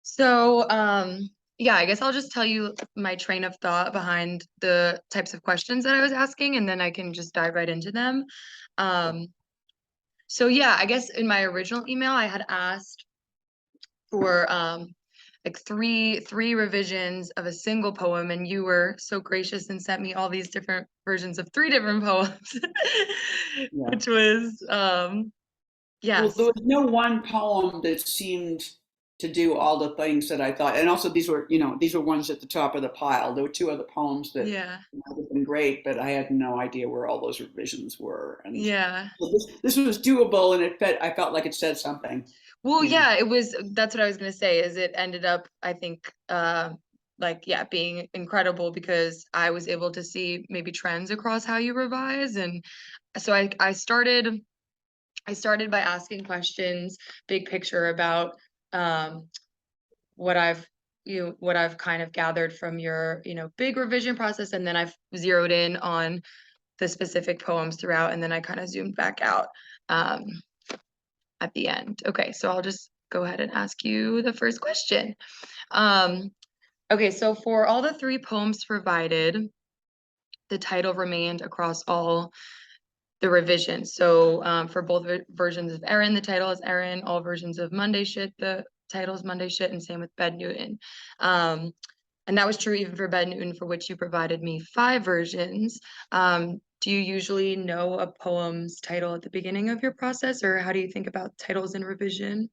So, yeah, I guess I'll just tell you my train of thought behind the types of questions that I was asking, and then I can just dive right into them. Um, so yeah, I guess in my original email, I had asked for like three revisions of a single poem, and you were so gracious and sent me all these different versions of three different poems, Yeah. which was Well, there yes, was no one poem that seemed to do all the things that I thought. And also these were ones at the top of the pile. There were two other poems that yeah, might have been great, but I had no idea where all those revisions were. And yeah. so this was doable and I felt like it said something, Well, you know. yeah, it was that's what I was gonna say, is it ended up, I think, like yeah, being incredible because I was able to see maybe trends across how you revise. And so I started by asking questions, big picture about um what I've kind of gathered from your, big revision process, and then I've zeroed in on the specific poems throughout, and then I kind of zoomed back out. Um, at the end. Okay, so I'll just go ahead and ask you the first question. Um, okay, so for all the three poems provided, the title remained across all the revisions. So for both versions of Erin, the title is Erin. All versions of Monday Shit, the title is Monday Shit, and same with Bed Newton. Um, and that was true even for Bed Newton, for which you provided me five versions. Do you usually know a poem's title at the beginning of your process, or how do you think about titles in revision?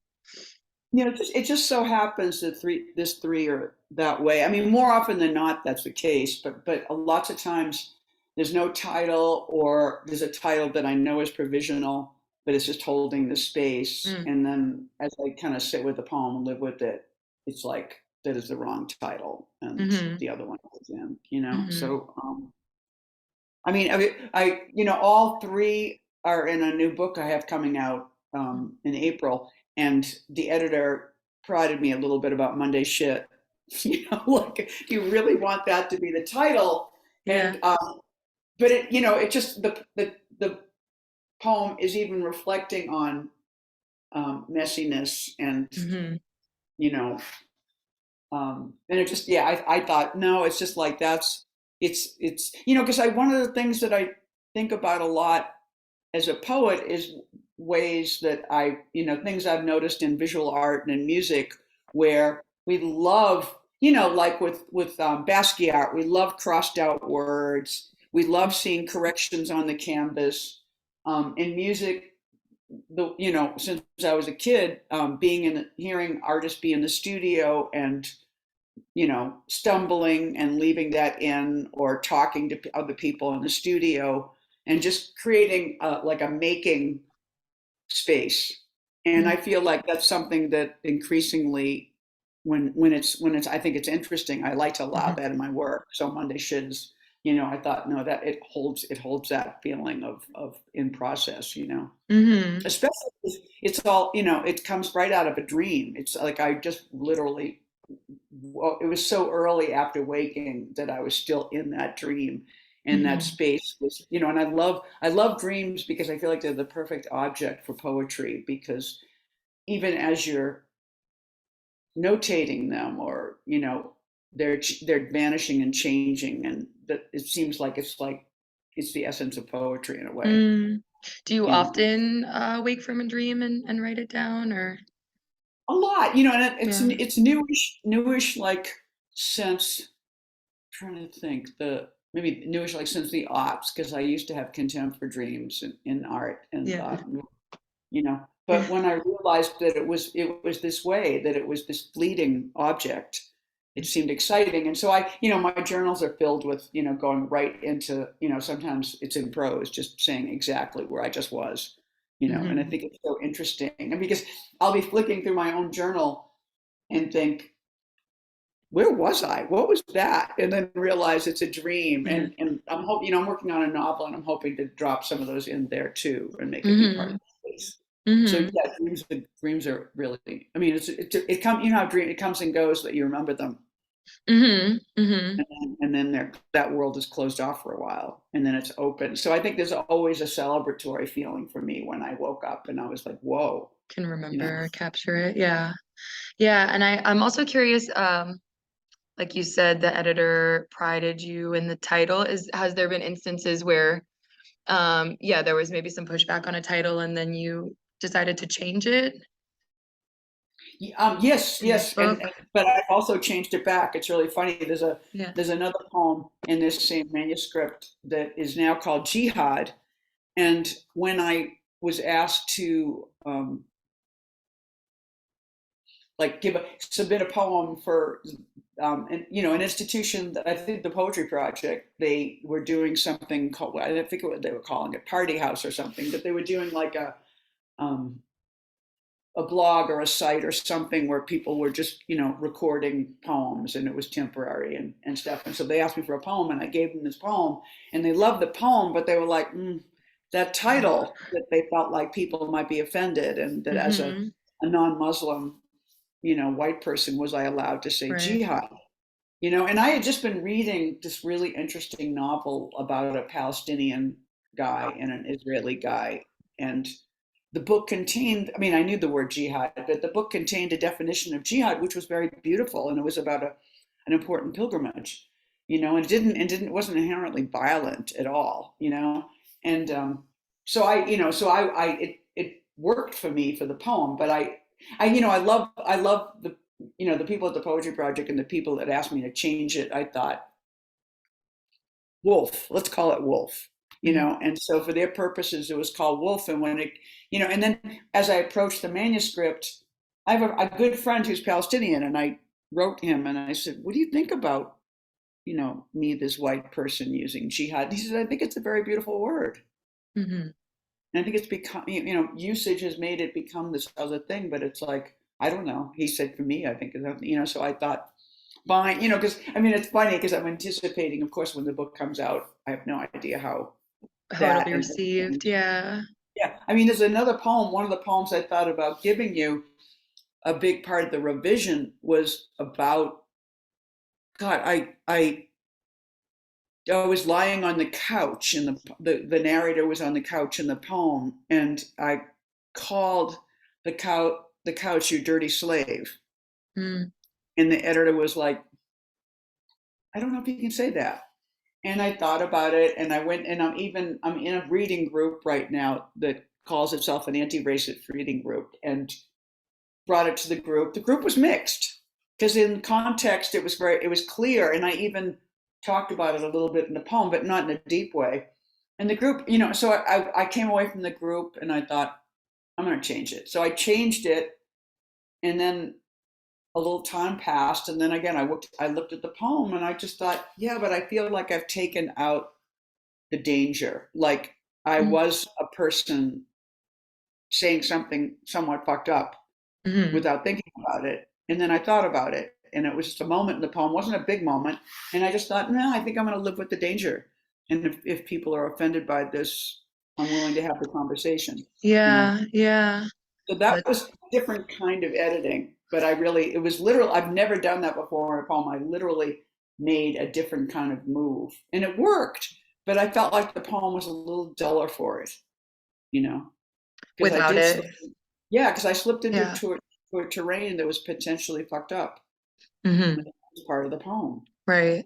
It just so happens that this three are that way. I mean, more often than not, that's the case. But lots of times, there's no title, or there's a title that I know is provisional, but it's just holding the space. Mm, And then as I kind of sit with the poem and live with it, it's like that is the wrong title, and hmm the other one goes in. You know. hmm So all three are in a new book I have coming out in April, and the editor prodded me a little bit about Monday shit. Like you really want that to be the title, Yeah. and but it just the poem is even reflecting on messiness and hmm you know and it just, yeah, I thought, no, it's just like it's because I one of the things that I think about a lot as a poet is ways that things I've noticed in visual art and in music, where we love, like with Basquiat, we love crossed out words. We love seeing corrections on the canvas. In music, since I was a kid, hearing artists be in the studio and stumbling and leaving that in, or talking to other people in the studio and just creating like a making space. And I feel like that's something that increasingly, when it's, I think it's interesting. I like to allow hmm that in my work. So Monday Shiz, I thought, no, that it holds that feeling of in process, hmm especially it's all, it comes right out of a dream. It's like I just literally, well, it was so early after waking that I was still in that dream, and that hmm space was, and I love dreams because I feel like they're the perfect object for poetry, because even as you're notating them, or they're vanishing and changing, and that it seems like it's the essence of poetry in a way, Mm. Do you you know. often wake from a dream and write it down, or A lot, and it's yeah, it's newish, like since, trying to think, the maybe newish, like since the aughts, because I used to have contempt for dreams in art, and yeah, thought, but when I realized that it was this way, that it was this fleeting object, it seemed exciting. And so my journals are filled with, going right into, sometimes it's in prose, just saying exactly where I just was, and I hmm think it's so interesting. And because I'll be flicking through my own journal and think, where was I? What was that? And then realize it's a dream. yeah, And I'm working on a novel, and I'm hoping to drop some of those in there too, and make it be part hmm of the space. So hmm yeah, dreams are really. I mean, it comes. You know how dream it comes and goes, but you remember them, hmm hmm and then that world is closed off for a while, and then it's open. So I think there's always a celebratory feeling for me when I woke up and I was like, whoa, Can you know. remember, capture it. Yeah. Yeah, and I'm also curious, like you said, the editor prided you in the title. Has there been instances where yeah, there was maybe some pushback on a title and then you decided to change it Yes, in this yes, book? but I've also changed it back. It's really funny. Yeah. There's another poem in this same manuscript that is now called Jihad, and when I was asked to like submit a poem for an institution that I think the Poetry Project, they were doing something called, I don't think what they were calling it, Party House or something, but they were doing like um, a blog or a site or something where people were just recording poems, and it was temporary and stuff. And so they asked me for a poem, and I gave them this poem, and they loved the poem, but they were like, that Oh. title, that they felt like people might be offended, and that as Mm-hmm. a non-Muslim white person, was I allowed to say Right. jihad? And I had just been reading this really interesting novel about a Palestinian guy and an Israeli guy. And the book contained, I mean, I knew the word jihad, but the book contained a definition of jihad, which was very beautiful. And it was about an important pilgrimage, and it wasn't inherently violent at all. And so it worked for me for the poem, but I love the people at the Poetry Project and the people that asked me to change it. I thought, Wolf, let's call it Wolf. Mm-hmm. And so for their purposes, it was called Wolf. And and then as I approached the manuscript, I have a good friend who's Palestinian, and I wrote him and I said, what do you think about, me, this white person, using jihad? He said, I think it's a very beautiful word. Mm-hmm. And I think it's become, usage has made it become this other thing, but it's like, I don't know. He said, for me, I think, so I thought, fine, because I mean, it's funny because I'm anticipating, of course, when the book comes out, I have no idea how How it'll that be and received. Yeah. yeah, I mean, there's another poem, one of the poems I thought about giving you, a big part of the revision was about, God, I was lying on the couch, and the narrator was on the couch in the poem, and I called the couch, you dirty slave. Mm. And the editor was like, I don't know if you can say that. And I thought about it, and I went, and I'm in a reading group right now that calls itself an anti-racist reading group, and brought it to the group. The group was mixed because in context it was clear, and I even talked about it a little bit in the poem, but not in a deep way. And the group, so I came away from the group and I thought, I'm going to change it. So I changed it, and then a little time passed, and then again I looked at the poem, and I just thought, yeah, but I feel like I've taken out the danger. Like I was a person saying something somewhat fucked up Mm-hmm. without thinking about it. And then I thought about it, and it was just a moment in the poem. It wasn't a big moment. And I just thought, no, I think I'm going to live with the danger. And if people are offended by this, I'm willing to have the conversation, you know? Yeah. Yeah. So that But was a different kind of editing. But it was literal. I've never done that before in a poem. I literally made a different kind of move, and it worked. But I felt like the poem was a little duller for it, you know, because I without did it. slip, yeah, because I slipped into Yeah. to a terrain that was potentially fucked up. Mm-hmm. That was part of the poem, Right.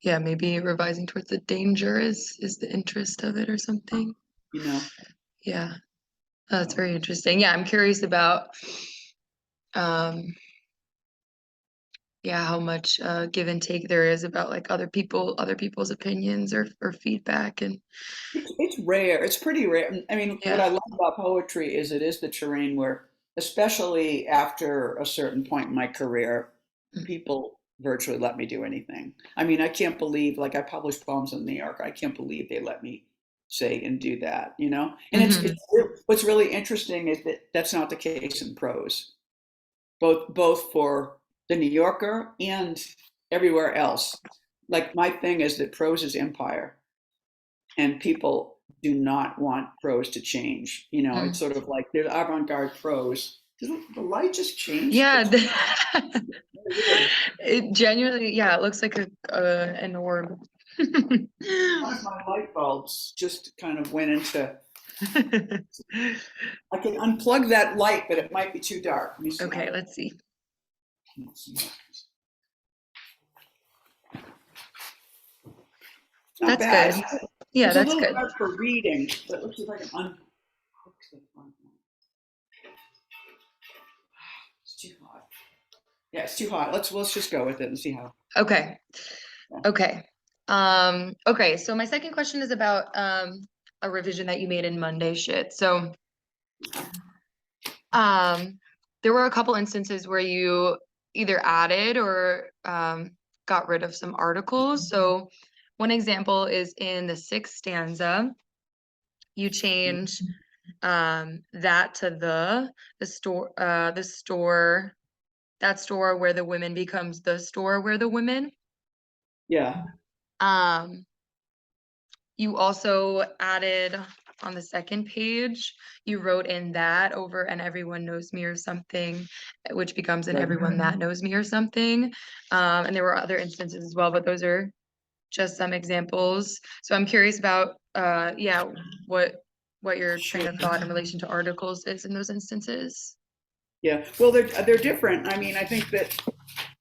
Yeah, maybe revising towards the danger is the interest of it or something. you know. Yeah. That's So very interesting. Yeah, I'm curious about um yeah, how much give and take there is about like other people's opinions or feedback and it's rare. It's pretty rare. I mean, what yeah. I love about poetry is it is the terrain where, especially after a certain point in my career, people virtually let me do anything. I mean, I can't believe, like, I published poems in New York. I can't believe they let me say and do that. And Mm-hmm. what's really interesting is that that's not the case in prose, both for the New Yorker and everywhere else. Like, my thing is that prose is empire, and people do not want prose to change. It's sort of like there's avant-garde prose. Did the light just change? Yeah, It's very weird. it genuinely, yeah, it looks like a an orb. One of my light bulbs just kind of went into. I can unplug that light, but it might be too dark. Let me see. Okay, let's see. Let's see. It's not That's bad. good. Yeah, It's a that's little good. hard for reading, but let's see if I can unhook the front one. It's too hot. Yeah, it's too hot. Let's just go with it and see how. Okay. Yeah. Okay. Okay, so my second question is about a revision that you made in Monday shit. So there were a couple instances where you either added or got rid of some articles. So one example is in the sixth stanza, you change that to the store, that store where the women becomes the store where the women. Yeah. Um, you also added on the second page, you wrote in that over and everyone knows me or something, which becomes an Right. everyone that knows me or something. And there were other instances as well, but those are just some examples. So I'm curious about yeah, what your train Sure. of thought in relation to articles is in those instances. Yeah. Well, they're different. I mean, I think that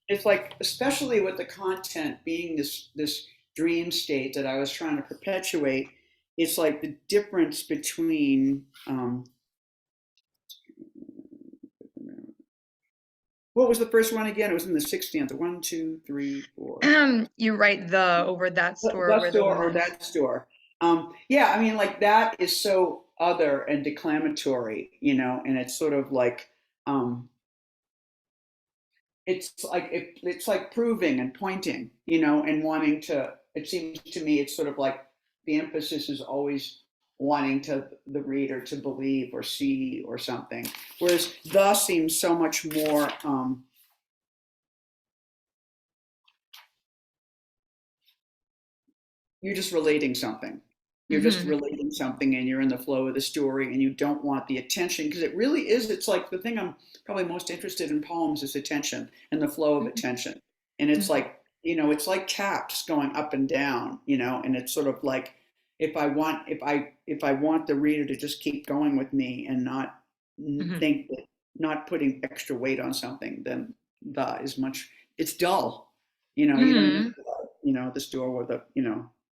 it's like, especially with the content being this dream state that I was trying to perpetuate, it's like the difference between what was the first one again? It was in the 16th. 1, 2, 3, 4. You write the over that store The where the store or women. that store. Yeah, I mean, like that is so other and declamatory, and it's sort of like, it's like proving and pointing, and wanting to. It seems to me it's sort of like the emphasis is always wanting the reader to believe or see or something, whereas the seems so much more. You're just relating something. You're just Mm-hmm. relating something and you're in the flow of the story and you don't want the attention because it really is, it's like the thing I'm probably most interested in poems is attention and the flow of attention. And it's Mm-hmm. like, it's like taps going up and down, and it's sort of like if I want the reader to just keep going with me and not Mm-hmm. think that not putting extra weight on something, then the is much it's dull. You don't need Mm-hmm. the store or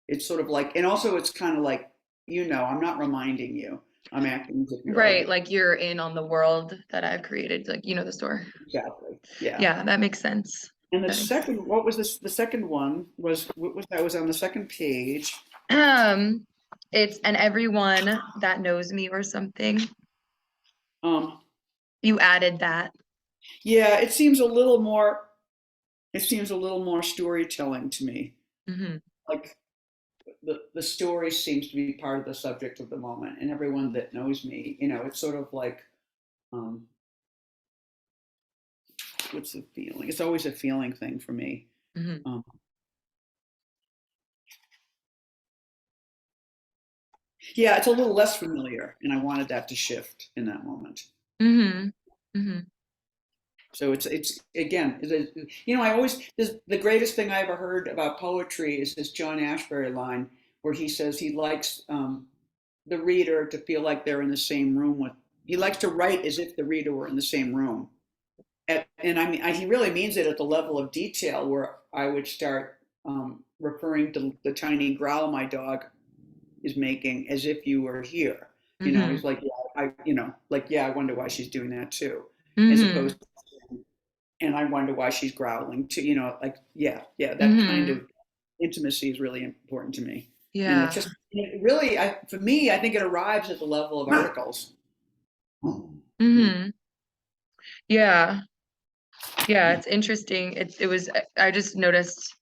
it's sort of like, and also it's kind of like, I'm not reminding you. I'm acting as if you're Right, already. like you're in on the world that I've created, like the store. Exactly. Yeah. Yeah, that makes sense. And the That makes second, what was this? The second one was, what was that? Was on the second page. um it's and everyone that knows me or something. Um, You added that. yeah, it seems a little more storytelling to me. Mm-hmm. Like the story seems to be part of the subject of the moment, and everyone that knows me, it's sort of like, um, what's the feeling? It's always a feeling thing for me. Mm-hmm. Um, yeah, it's a little less familiar, and I wanted that to shift in that moment. Mm-hmm. Mm-hmm. So it's again, I always the greatest thing I ever heard about poetry is this John Ashbery line where he says he likes the reader to feel like they're in the same room with. He likes to write as if the reader were in the same room, and I mean he really means it at the level of detail where I would start referring to the tiny growl my dog is making as if you were here. Mm-hmm. He's like, yeah, I wonder why she's doing that too, as Mm-hmm. opposed to, and I wonder why she's growling too. Like, yeah, that kind Mm-hmm. of intimacy is really important to me. And it Yeah. just it really, for me, I think it arrives at the level of articles. Mm-hmm. Yeah. Yeah, it's interesting. It was I just noticed,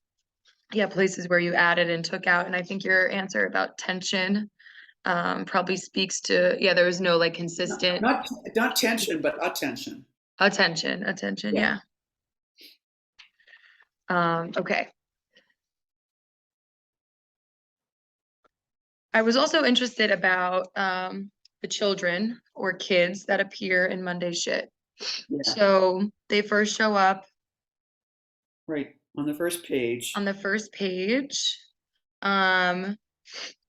yeah, places where you added and took out, and I think your answer about tension probably speaks to, yeah, there was no like Not, consistent not, not tension, but attention. attention, Yeah. yeah. Okay. I was also interested about the children or kids that appear in Monday Shit. Yeah. So they first show up Right. On the first on page. the first page, um,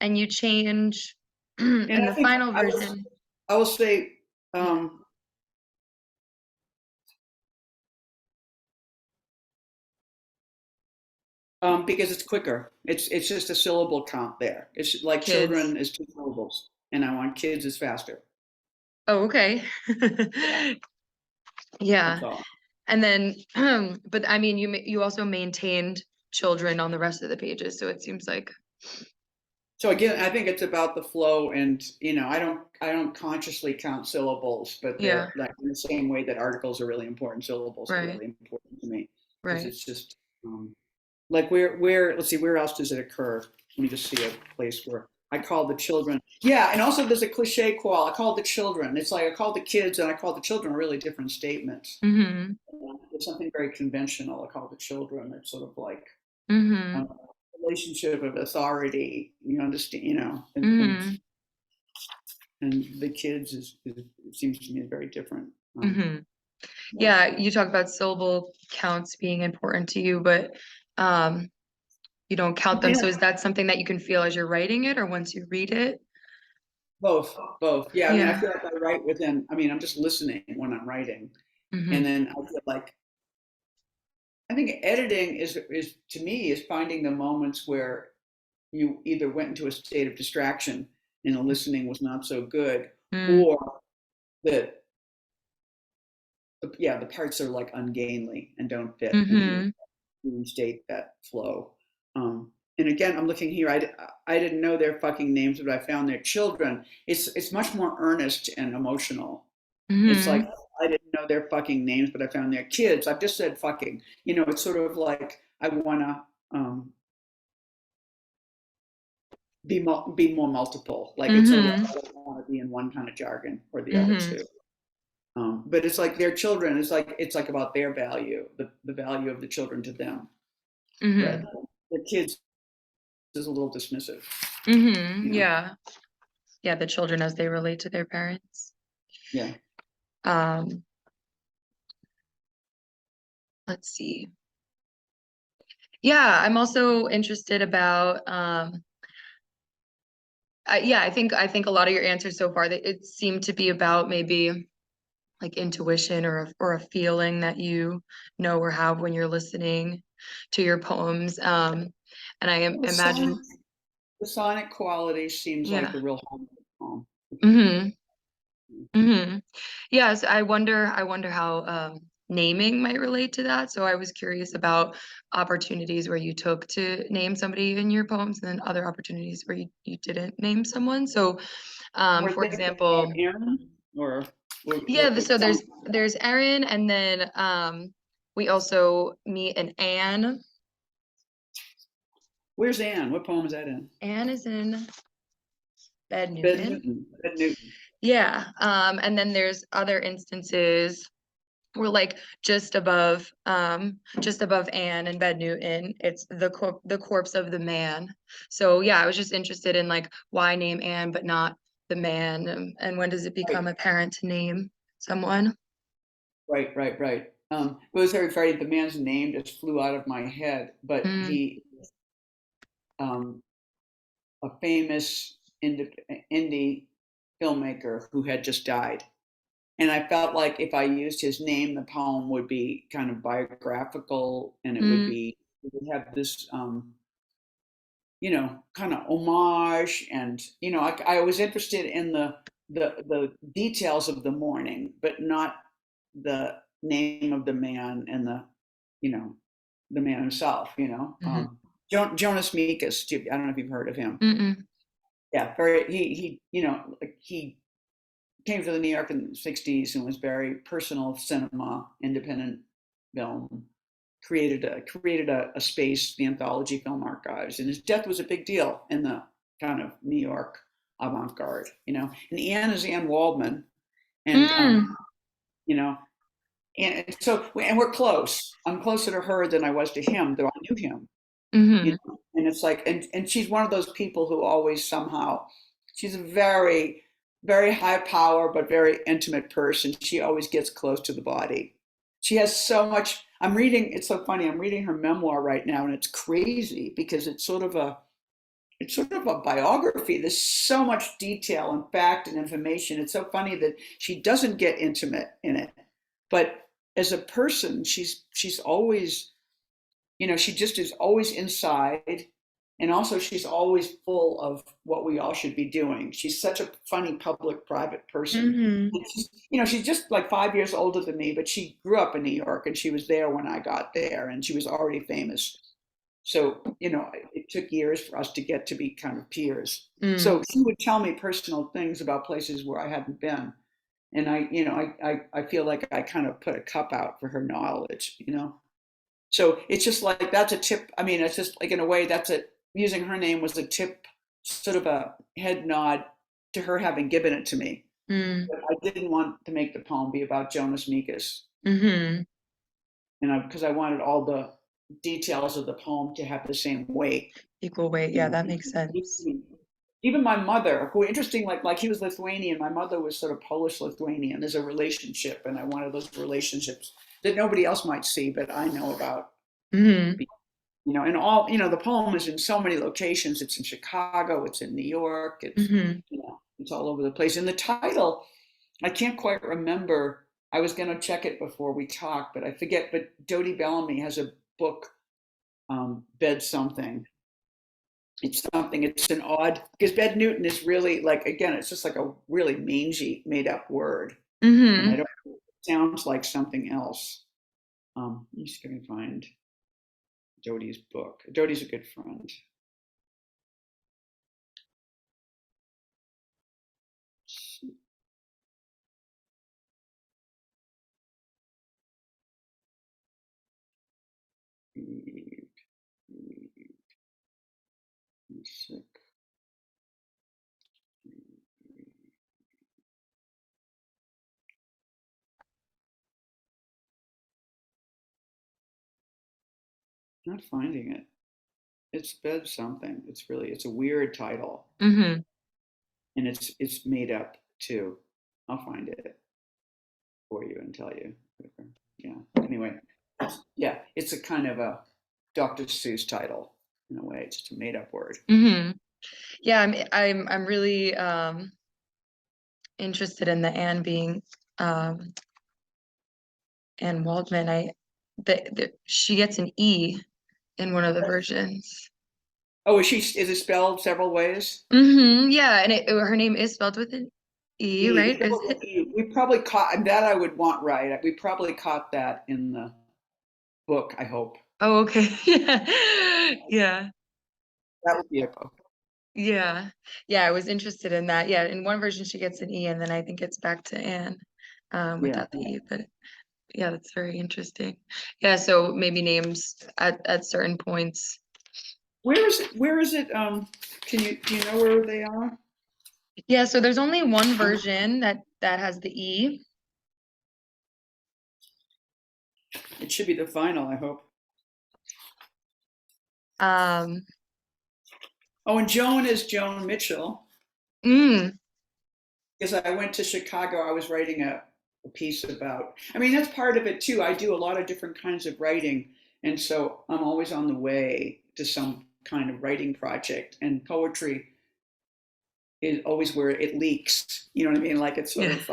and you change And in I the think final version. I will say, Yeah. um, Because it's quicker. It's just a syllable count there. It's like Kids. children is 2 syllables, and I want kids is faster. Oh, okay. Yeah, Yeah. that's all. And then, but I mean, you also maintained children on the rest of the pages, so it seems like, So again, I think it's about the flow, and I don't consciously count syllables, but yeah, they're like in the same way that articles are really important. Syllables are right, really important to me because right. it's just like where let's see, where else does it occur? Let me just see a place where I call the children. Yeah, and also there's a cliche qual. I call the children. It's like I call the kids and I call the children are really different statements. Mm-hmm. It's something very conventional. I call the children. It's sort of like Mm-hmm. a relationship of authority. You understand? Mm-hmm. And the kids it seems to me is very different. Mm-hmm. Yeah. Yeah, you talk about syllable counts being important to you, but um you don't count them. Yeah, So is that something that you can feel as you're writing it or once you read it? both. Yeah, I mean, I Yeah. feel like I write within. I mean, I'm just listening when I'm writing, and Mm-hmm. then I feel like I think editing is to me is finding the moments where you either went into a state of distraction and the listening was not so good, Mm-hmm. or that yeah, the parts are like ungainly and don't fit, and Mm-hmm. you restate that flow. And again, I'm looking here. I didn't know their fucking names, but I found their children. It's much more earnest and emotional. It's like Mm-hmm. I didn't know their fucking names, but I found their kids. I've just said fucking. It's sort of like I want to be more multiple. Like it's sort of like Mm-hmm. I don't want to be in one kind of jargon or the other Mm-hmm. two. But it's like their children. It's like about their value, the value of the children to them. Mm-hmm. Rather the kids is a little dismissive. Mm-hmm. You know. Yeah. Yeah, the children as they relate to their parents. Yeah. Um, let's see. Yeah, I'm also interested about yeah, I think a lot of your answers so far that it seemed to be about maybe like intuition or a feeling that you know or have when you're listening to your poems. And The sonic, imagine, the sonic quality seems like yeah. the real home of the poem. Mm-hmm. Mm-hmm. Yes, I wonder how naming might relate to that. So I was curious about opportunities where you took to name somebody in your poems and then other opportunities where you didn't name someone. So We're for thinking about example, Aaron, or yeah, so tell me. there's Erin, and then we also meet an Anne. Where's Anne? What poem is that in? Anne is in Bed Bed Newton. Newton. Bed Newton. Yeah. And then there's other instances where like just above Anne and Bed Newton, it's the corpse of the man. So yeah, I was just interested in like why name Anne but not the man, and when does it Right, become apparent to name someone? right. It was very funny. The man's name just flew out of my head, but Mm, he, um, a famous indie filmmaker who had just died. And I felt like if I used his name, the poem would be kind of biographical, and mm, it would have this, kind of homage. And, I was interested in the details of the morning, but not the name of the man and you know, the man himself. mhm, Jonas Mekas, I don't know if you've heard of him. mm-mm, Yeah, very, like he came to the New York in the 60s and was very personal cinema, independent film, created a space, the Anthology Film Archives, and his death was a big deal in the kind of New York avant-garde. And Anne is Anne Waldman, and mm, you know, and we're close. I'm closer to her than I was to him, though I knew him. mhm, And it's like, and she's one of those people who always somehow, she's a very, very high power but very intimate person. She always gets close to the body. She has so much. It's so funny. I'm reading her memoir right now, and it's crazy because it's sort of a biography. There's so much detail and fact and information. It's so funny that she doesn't get intimate in it, but as a person, she's always you know, she just is always inside. And also, she's always full of what we all should be doing. She's such a funny public-private person. Mm-hmm. And she's, you know, she's just like 5 years older than me, but she grew up in New York and she was there when I got there and she was already famous. So, you know, it took years for us to get to be kind of peers. Mm. So she would tell me personal things about places where I hadn't been. And I, you know, I feel like I kind of put a cup out for her knowledge, you know. So it's just like that's a tip. I mean, it's just like in a way that's a using her name was a tip, sort of a head nod to her having given it to me. Mm. But I didn't want to make the poem be about Jonas Mekas, Mm-hmm. and because I wanted all the details of the poem to have the same weight. Equal weight. You Yeah, know, that makes sense. even my mother, who interesting, like he was Lithuanian, my mother was sort of Polish Lithuanian. There's a relationship, and I wanted those relationships that nobody else might see, but I know about. Mm-hmm. You know, and all, you know, the poem is in so many locations. It's in Chicago, it's in New York, it's, Mm-hmm. you know, it's all over the place. And the title, I can't quite remember. I was going to check it before we talk, but I forget. But Dodie Bellamy has a book, Bed Something. It's something, it's an odd, because Bed Newton is really like, again, it's just like a really mangy, made up word. And I Mm-hmm. don't, it sounds like something else. I'm just going to find Dodie's book. Dodie's a good friend. Sick. Not finding it. It's Bed Something. It's really, it's a weird title, Mm-hmm. and it's made up too. I'll find it for you and tell you. Yeah. Anyway, yeah, it's a kind of a Dr. Seuss title in a way. It's just a made up word. Mm-hmm. Yeah, I'm really interested in the Anne being um Anne Waldman. She gets an E in one of the versions. Oh, is it spelled several ways? Mm-hmm. Yeah, and her name is spelled with an E, E. right? Is it? We probably caught that. I would want right. We probably caught that in the book. I hope Oh, okay. Yeah. Yeah. that would be a book. Yeah. Yeah, I was interested in that. Yeah, in one version she gets an E and then I think it's back to Anne Yeah. without the E, but yeah, that's very interesting. Yeah, so maybe names at certain points. Where is it? Where is it? Do you know where they are? Yeah, so there's only one version that has the E. It should be the final, I hope. Um, Oh, and Joan is Joan Mitchell. mm, Because I went to Chicago, I was writing a piece about, I mean, that's part of it too. I do a lot of different kinds of writing. And so I'm always on the way to some kind of writing project. And poetry is always where it leaks. You know what I mean? Like it's sort yeah. of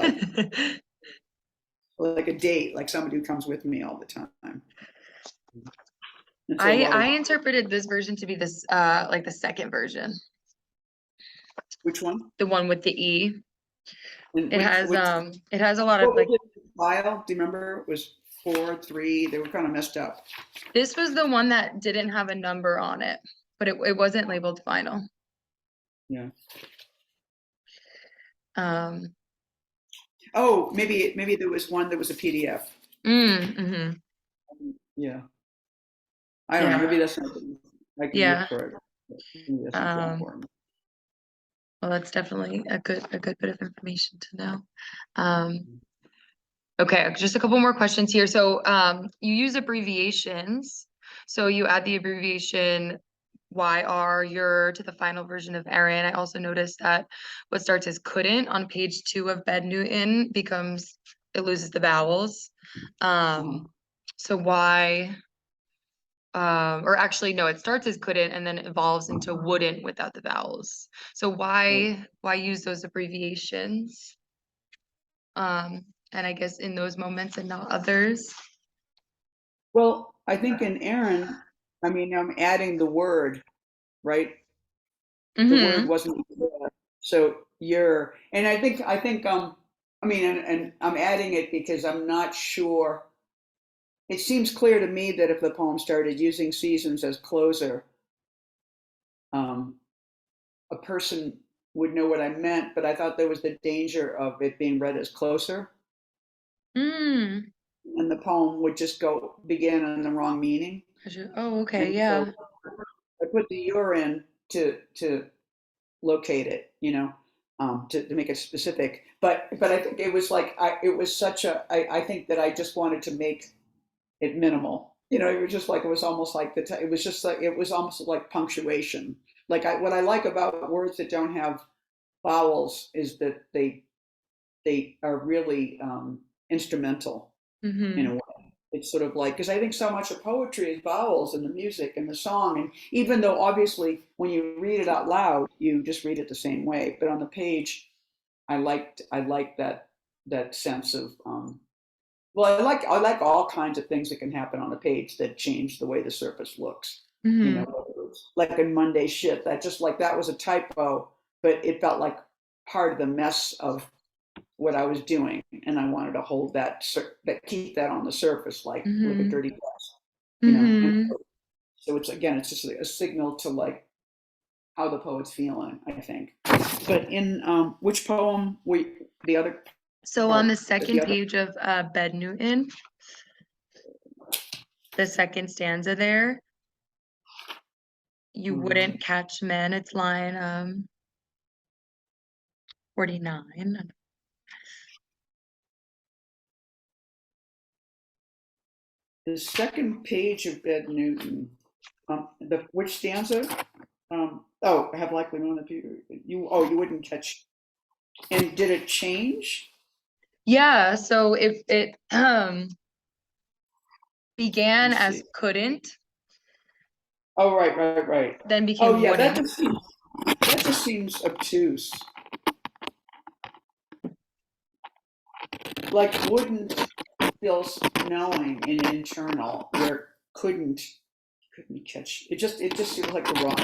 like a date, like somebody who comes with me all the time. And so a lot of, I interpreted this version to be this like the second version, which one? the one with the E. And It has a lot of what was like it? File? Do you remember? It was 4, 3. They were kind of messed up. this was the one that didn't have a number on it, but it wasn't labeled final. Yeah. Um Oh, maybe there was one that was a PDF. mm-hmm. Yeah. I don't know. Yeah. Maybe that's not. I can Yeah. look for it. Maybe that's not that Um important. well, that's definitely a good bit of information to know. Okay, just a couple more questions here. So you use abbreviations. So you add the abbreviation YR, you're to the final version of Erin. I also noticed that what starts as couldn't on page 2 of Bed Newton becomes, it loses the vowels. Uh-huh. So why, or actually no, it starts as couldn't and then evolves into wouldn't without the vowels. So Right. why use those abbreviations? And I guess in those moments and not others. Well, I think in Aaron, I mean, I'm adding the word, right? The word Mm-hmm. wasn't there. So you're, and I mean, and I'm adding it because I'm not sure. It seems clear to me that if the poem started using seasons as closer, um, a person would know what I meant, but I thought there was the danger of it being read as closer, Mm. and the poem would just go begin on the wrong meaning. Oh, okay, And so yeah. I put the "you're" in to locate it, to make it specific. But I think it was like it was such I think that I just wanted to make it minimal. It was just like it was almost like it was just like it was almost like punctuation. Like what I like about words that don't have vowels is that they are really instrumental in Mm-hmm. a way. It's sort of like, because I think so much of poetry is vowels and the music and the song. And even though obviously when you read it out loud, you just read it the same way. But on the page, I like that sense of well, I like all kinds of things that can happen on the page that change the way the surface looks. Mm-hmm. Like in Monday shit, that was a typo, but it felt like part of the mess of what I was doing, and I wanted to hold that keep that on the surface, like a Mm-hmm. dirty glass, And Mm-hmm. so it's just a signal to like how the poet's feeling, I think. But in which poem we the other So on the part, the second other. page of Bed Newton, the second stanza there, you um, wouldn't catch men. It's line 49. The second page of Ed Newton, the which stanza? I have likely known that you wouldn't catch. And did it change? Yeah, so if it Let began me as see. couldn't, Oh, right. then Oh, became yeah, wouldn't. that just seems obtuse. Like wouldn't feels knowing and internal, where couldn't catch. It just seems like the wrong.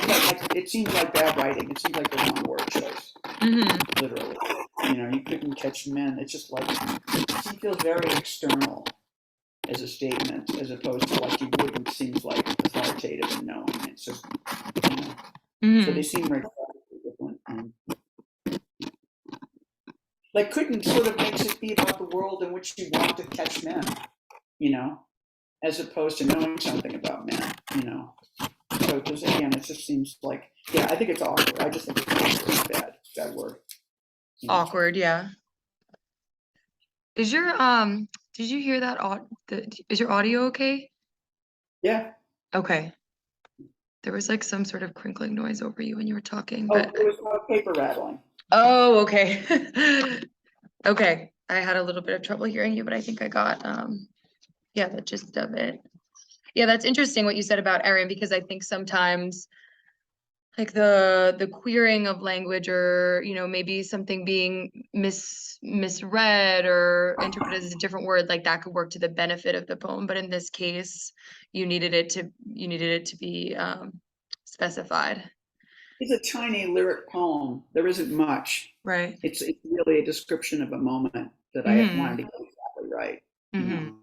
It seems like bad writing. It seems like the wrong word choice. Mm-hmm. Literally, you couldn't catch men. It's just like it feels very external as a statement, as opposed to like you wouldn't seems like authoritative and knowing. It's just so they Mm-hmm. seem very different. Like couldn't sort of makes it be about the world in which you want to catch men, you know, as opposed to knowing something about men. So just again, it just seems like I think it's awkward. I just think it's awkward. It's bad word. Awkward, yeah. Is your did you hear that is your audio okay? Yeah. Okay. There was like some sort of crinkling noise over you when you were talking, Oh, but it was paper rattling. oh, okay. Okay. I had a little bit of trouble hearing you, but I think I got yeah, the gist of it. Yeah, that's interesting what you said about Erin, because I think sometimes like the queering of language, or maybe something being misread or interpreted as a different word, like that could work to the benefit of the poem, but in this case you needed it to be specified. It's a tiny lyric poem. There isn't much. Right. It's really a description of a moment that I wanted Mm-hmm. to get exactly right. You Mm-hmm. know,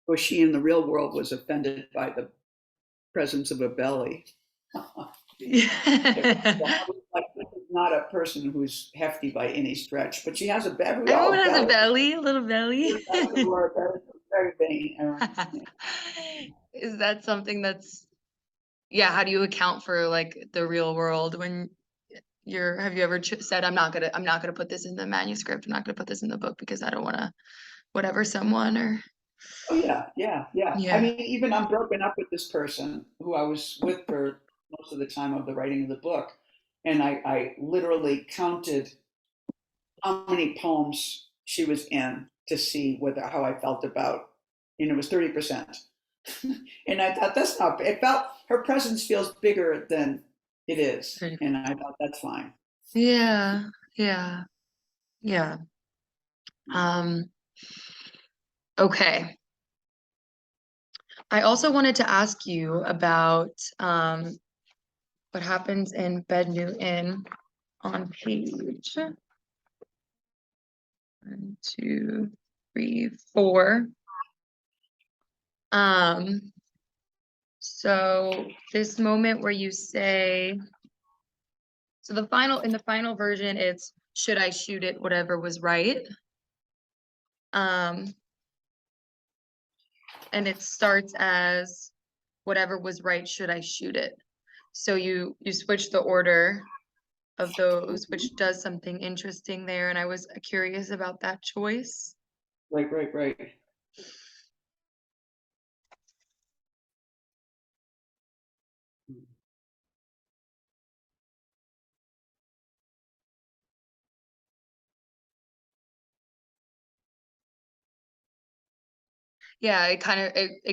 or she in the real world was offended by the presence of a belly. Like, this is not a person who's hefty by any stretch, but she has a belly. We all Everyone have has a bellies. belly, a little belly. We're very vain. Is that something that's, yeah, how do you account for like the real world when have you ever said, I'm not gonna put this in the manuscript, I'm not gonna put this in the book because I don't want to whatever someone, or Oh yeah. I yeah. mean, even I'm broken up with this person who I was with for most of the time of the writing of the book, and I literally counted how many poems she was in to see how I felt about, it was 30%. And I thought that's not, it felt, her presence feels bigger than it is. And I thought that's fine. Yeah, yeah, yeah. Um, okay. I also wanted to ask you about what happens in Bed Newton on page 1, 2, 3, 4. So this moment where you say, so in the final version, it's should I shoot it, whatever was right. And it starts as whatever was right, should I shoot it? So you switch the order of those, which does something interesting there. And I was curious about that choice. Right. Yeah, it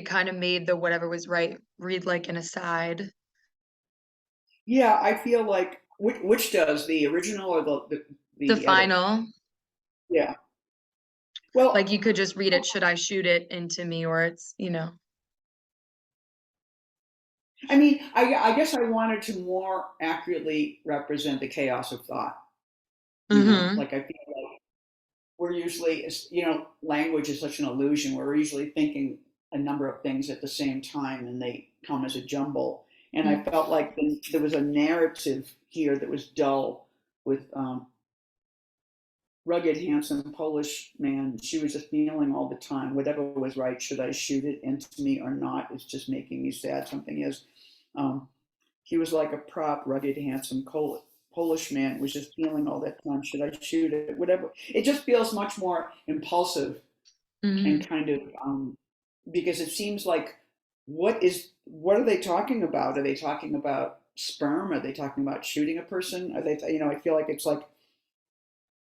kind of made the whatever was right read like an aside. Yeah, I feel like which does the original or The the edit? final, Yeah. Well, like you could just read it, should I shoot it into me, or it's, I mean, I guess I wanted to more accurately represent the chaos of thought. Mm-hmm. Like I feel like we're usually, language is such an illusion. We're usually thinking a number of things at the same time, and they come as a jumble. And I felt like there was a narrative here that was dull with rugged, handsome Polish man. She was just feeling all the time, whatever was right, should I shoot it into me or not? It's just making me sad. Something is. Um, he was like a prop, rugged, handsome Polish man. Was just feeling all that time. Should I shoot it? Whatever. It just feels much more impulsive Mm-hmm. and kind of because it seems like what are they talking about? Are they talking about sperm? Are they talking about shooting a person? Are they? I feel like it's like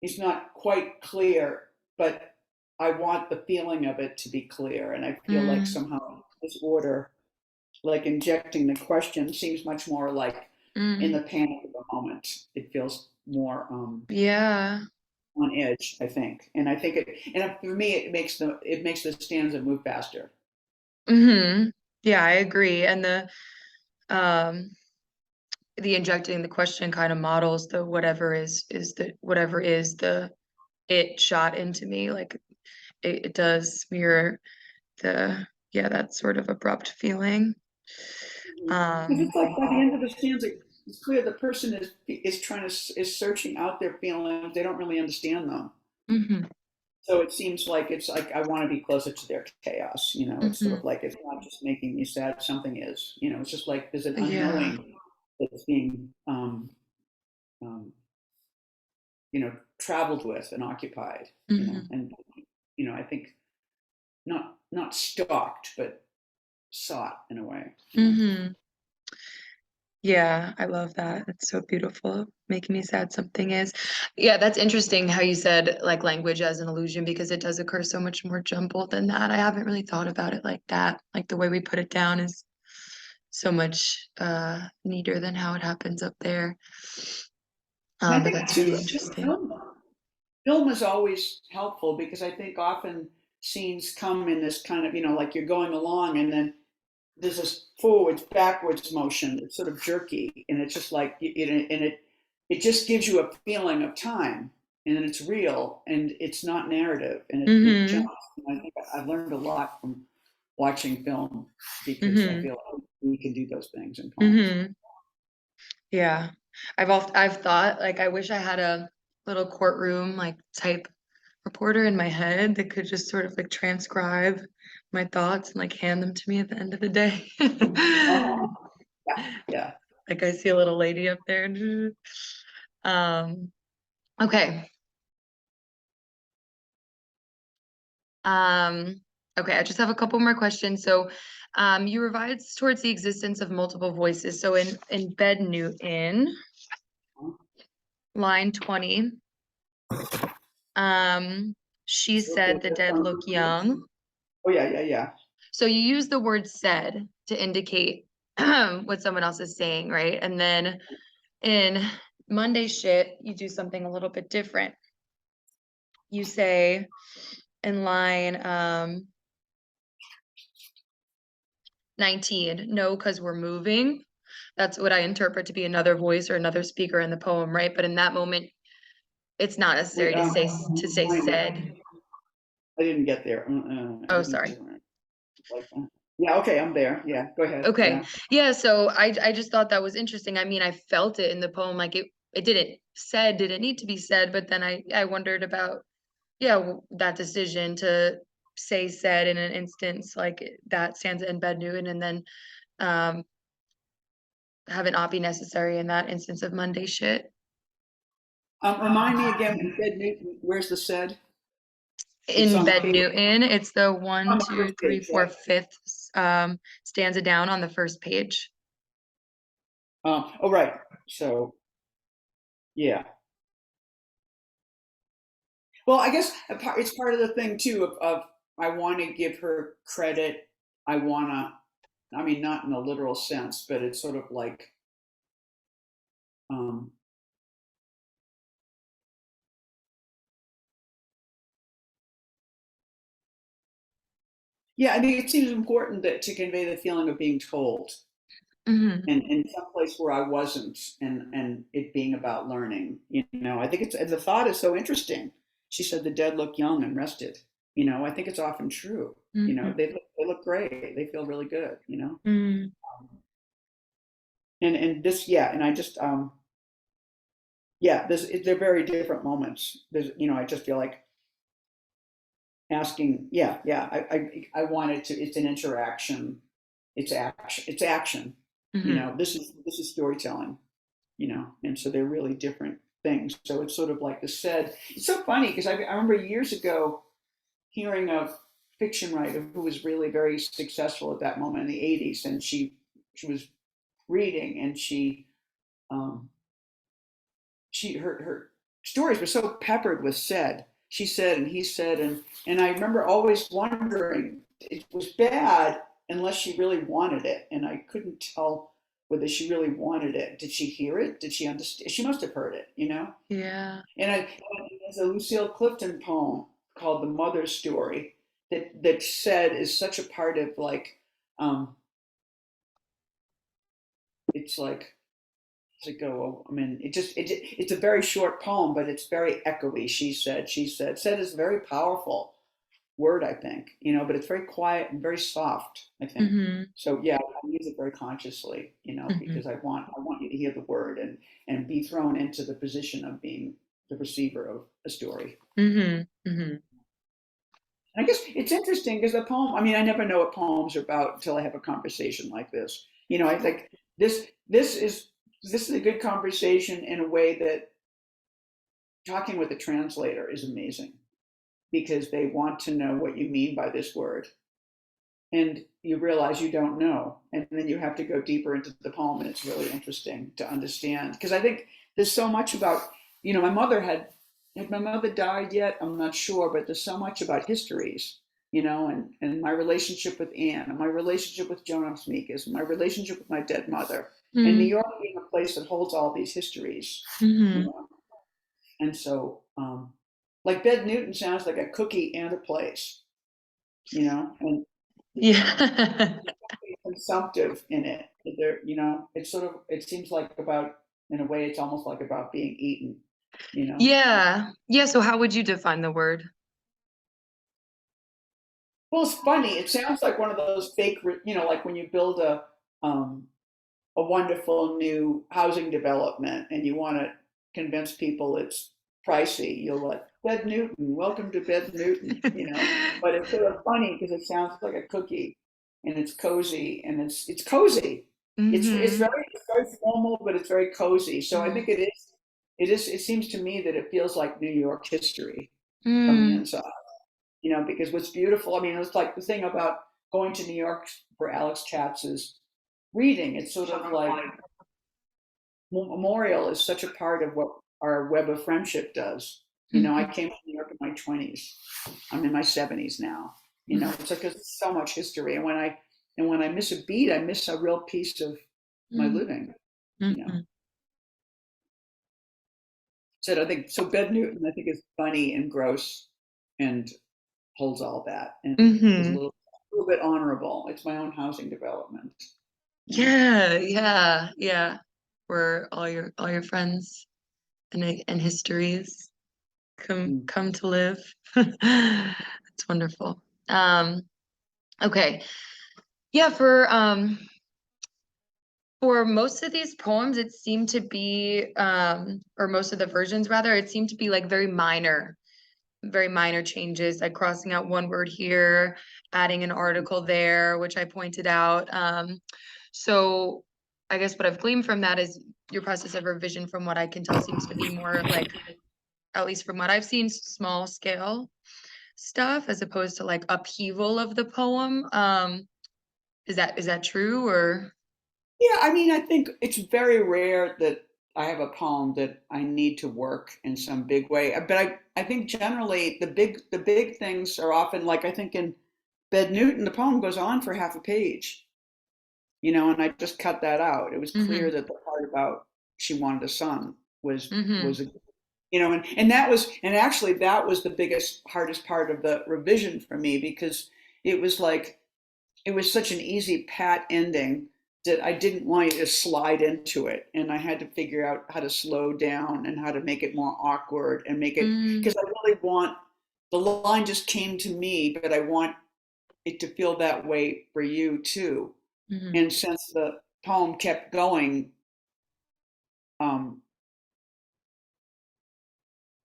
it's not quite clear, but I want the feeling of it to be clear. And I feel like Mm-hmm. somehow this order, like injecting the question, seems much more like in Mm-hmm. the panic of the moment. It feels more Yeah. on edge, I think. And I think and for me, it makes the stanza move faster. Mm-hmm. Yeah, I agree. And um the injecting the question kind of models the whatever is the it shot into me. Like it does mirror the that sort of abrupt feeling. Because Um it's like by the end of the stanza, it's clear the person is trying to is searching out their feelings. They don't really understand them. mhm, So it seems like it's like I want to be closer to their chaos. It's sort mhm. of like it's not just making me sad. Something is. It's just like there's an Yeah. unknowing that's being um, traveled with and occupied. Mhm, And I think not stalked, but sought in a way. mhm. Yeah, I love that. It's so beautiful. Making me sad something is. Yeah, that's interesting how you said like language as an illusion because it does occur so much more jumbled than that. I haven't really thought about it like that. Like the way we put it down is so much neater than how it happens up there. And I But think that's really too, interesting. film is always helpful because I think often scenes come in this kind of like you're going along and then there's this forwards backwards motion. It's sort of jerky, and it's just like it just gives you a feeling of time, and then it's real, and it's not narrative, and it Mm-hmm. jumps. And I think I've learned a lot from watching film because I Mm-hmm. feel like we can do those things in poems. Mm-hmm. Yeah. I've thought like I wish I had a little courtroom like type reporter in my head that could just sort of like transcribe my thoughts and like hand them to me at the end of the day. Uh-huh. Yeah, yeah. Like I see a little lady up there. Um, okay. Um, okay, I just have a couple more questions. So, you revised towards the existence of multiple voices. So in Bed Newton, line 20, um, she Okay, said the that dead sounds look familiar. young. Oh yeah. So you use the word said to indicate what someone else is saying, right? And then in Monday shit, you do something a little bit different. You say in line 19. No, because we're moving. That's what I interpret to be another voice or another speaker in the poem, right? But in that moment, it's not Wait, necessary to say said. I didn't get there. Oh, sorry. Like that. Yeah, okay, I'm there. Yeah, go ahead. Okay. Yeah. Yeah, so I just thought that was interesting. I mean, I felt it in the poem, like it didn't need to be said, but then I wondered about, yeah, that decision to say said in an instance like that stanza in Bed Newton, and then um have it not be necessary in that instance of Monday shit. Remind me again, Bed Newton, where's the said? It's In on Bed page, Newton, it's the on one, the two, first three, page, four, yeah. fifth stanza down on the first page. Oh, right. So, yeah. Well, I guess it's part of the thing too of I want to give her credit. I want to, I mean, not in a literal sense, but it's sort of like, um, yeah, I think it seems important that to convey the feeling of being told, Hmm. and in some place where I wasn't, and it being about learning. You know, I think it's the thought is so interesting. She said the dead look young and rested. You know, I think it's often true. You know, Hmm. they look great. They feel really good. You know, Mm. and this yeah, and I just yeah, they're very different moments. There's you know, I just feel like asking yeah, I wanted to. It's an interaction. It's action. It's action. You Hmm. know, this is storytelling. You know, and so they're really different things. So it's sort of like the said. It's so funny because I remember years ago hearing of fiction writer who was really very successful at that moment in the '80s, and she was reading, and um, her stories were so peppered with said. She said, and he said, and I remember always wondering it was bad unless she really wanted it, and I couldn't tell whether she really wanted it. Did she hear it? Did she understand? She must have heard it, you know. Yeah. And there's a Lucille Clifton poem called "The Mother's Story" that said is such a part of like, um, it's like to go. I mean, it's a very short poem, but it's very echoey. Said is a very powerful word, I think, you know, but it's very quiet and very soft, I think. Hmm. So yeah, I use it very consciously, you know, Hmm. because I want you to hear the word and be thrown into the position of being the receiver of a story. Hmm. Hmm. And I guess it's interesting because the poem, I mean, I never know what poems are about until I have a conversation like this. You know, I think this is this is a good conversation in a way that talking with a translator is amazing because they want to know what you mean by this word. And you realize you don't know. And then you have to go deeper into the poem, and it's really interesting to understand. Because I think there's so much about, you know, had my mother died yet? I'm not sure, but there's so much about histories, you know, and my relationship with Anne, and my relationship with Joan of Smeekers, and my relationship with my dead mother, and New Hmm. York being a place that holds all these histories, you Hmm. know. And so, like Bed Newton sounds like a cookie and a place, you know, and Yeah. consumptive in it. There, you know, it's sort of it seems like about in a way it's almost like about being eaten, you know. Yeah. Yeah. So how would you define the word? Well, it's funny. It sounds like one of those fake, you know, like when you build a wonderful new housing development and you want to convince people it's pricey. You'll like Bed Newton, welcome to Bed Newton, you know. But it's sort of funny because it sounds like a cookie, and it's cozy, and it's cozy. Hmm. It's very formal, but it's very cozy. So I think it is. It seems to me that it feels like New York history from the Mm. inside, you know. Because what's beautiful, I mean, it's like the thing about going to New York for Alex Katz's reading. It's sort of like memorial is such a part of what our web of friendship does. You know, I Mhm. came to New York in my 20s. I'm in my 70s now. You know, it's like there's so much history, and when I miss a beat, I miss a real piece of my Mhm. living. You know, Mhm. so I think so. Bed Newton, I think, is funny and gross, and holds all that, and is a Mhm. little little bit honorable. It's my own housing development. Yeah. Where all your friends and histories Mm. come to live. It's wonderful. Okay. Yeah, for most of these poems, it seemed to be, or most of the versions rather, it seemed to be like very minor changes, like crossing out one word here, adding an article there, which I pointed out. So I guess what I've gleaned from that is your process of revision, from what I can tell, seems to be more like, at least from what I've seen, small scale stuff as opposed to like upheaval of the poem. Is that true or? Yeah, I mean, I think it's very rare that I have a poem that I need to work in some big way. But I think generally the big things are often like I think in Bed Newton, the poem goes on for half a page, and I just cut that out. It was clear Mm-hmm. that the part about she wanted a son was Mm-hmm. was a, and that was and actually that was the biggest hardest part of the revision for me because it was like it was such an easy pat ending that I didn't want you to slide into it. And I had to figure out how to slow down and how to make it more awkward and make it because I really want the line just came to me, but I want it to feel that way for you too. Mm-hmm. And since the poem kept going, um,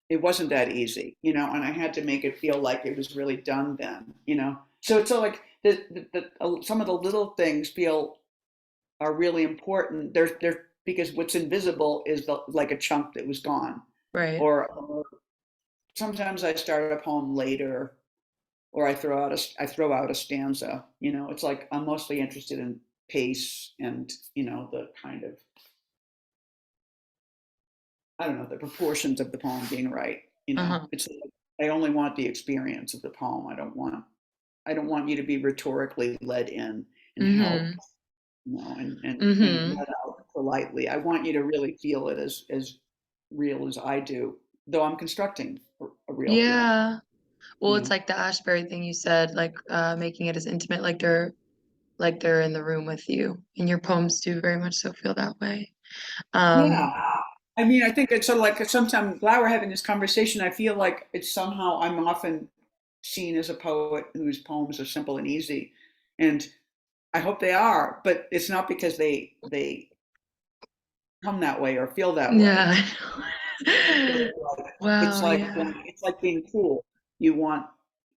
it wasn't that easy, and I had to make it feel like it was really done then. So it's all like some of the little things feel are really important. They're because what's invisible is like a chunk that was gone. Right. Or sometimes I start a poem later, or I throw out a stanza. It's like I'm mostly interested in pace and the kind of I don't know the proportions of the poem being right. Uh-huh. It's like, I only want the experience of the poem. I don't want you to be rhetorically led in and help Mm-hmm. and Mm-hmm. let out politely. I want you to really feel it as real as I do, though I'm constructing a real feeling. Yeah. Well, You it's know? like the Ashbury thing you said, like making it as intimate, like they're in the room with you. And your poems do very much so feel that way. Yeah. Um, I mean, I think it's sort of like sometimes while we're having this conversation, I feel like it's somehow I'm often seen as a poet whose poems are simple and easy, and I hope they are, but it's not because they come that way or feel that way. yeah. It's Wow, like yeah. it's like being cool. You want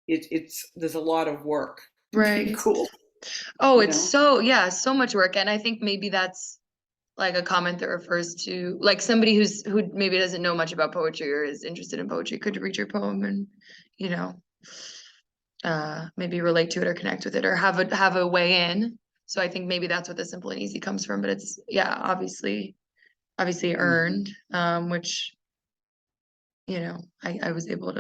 it's there's a lot of work to being Right. cool, Oh, you it's know? so much work. And I think maybe that's like a comment that refers to like somebody who maybe doesn't know much about poetry or is interested in poetry could read your poem and, you know, maybe relate to it or connect with it or have a way in. So I think maybe that's what the simple and easy comes from. But it's yeah, obviously Mm. earned, which, I was able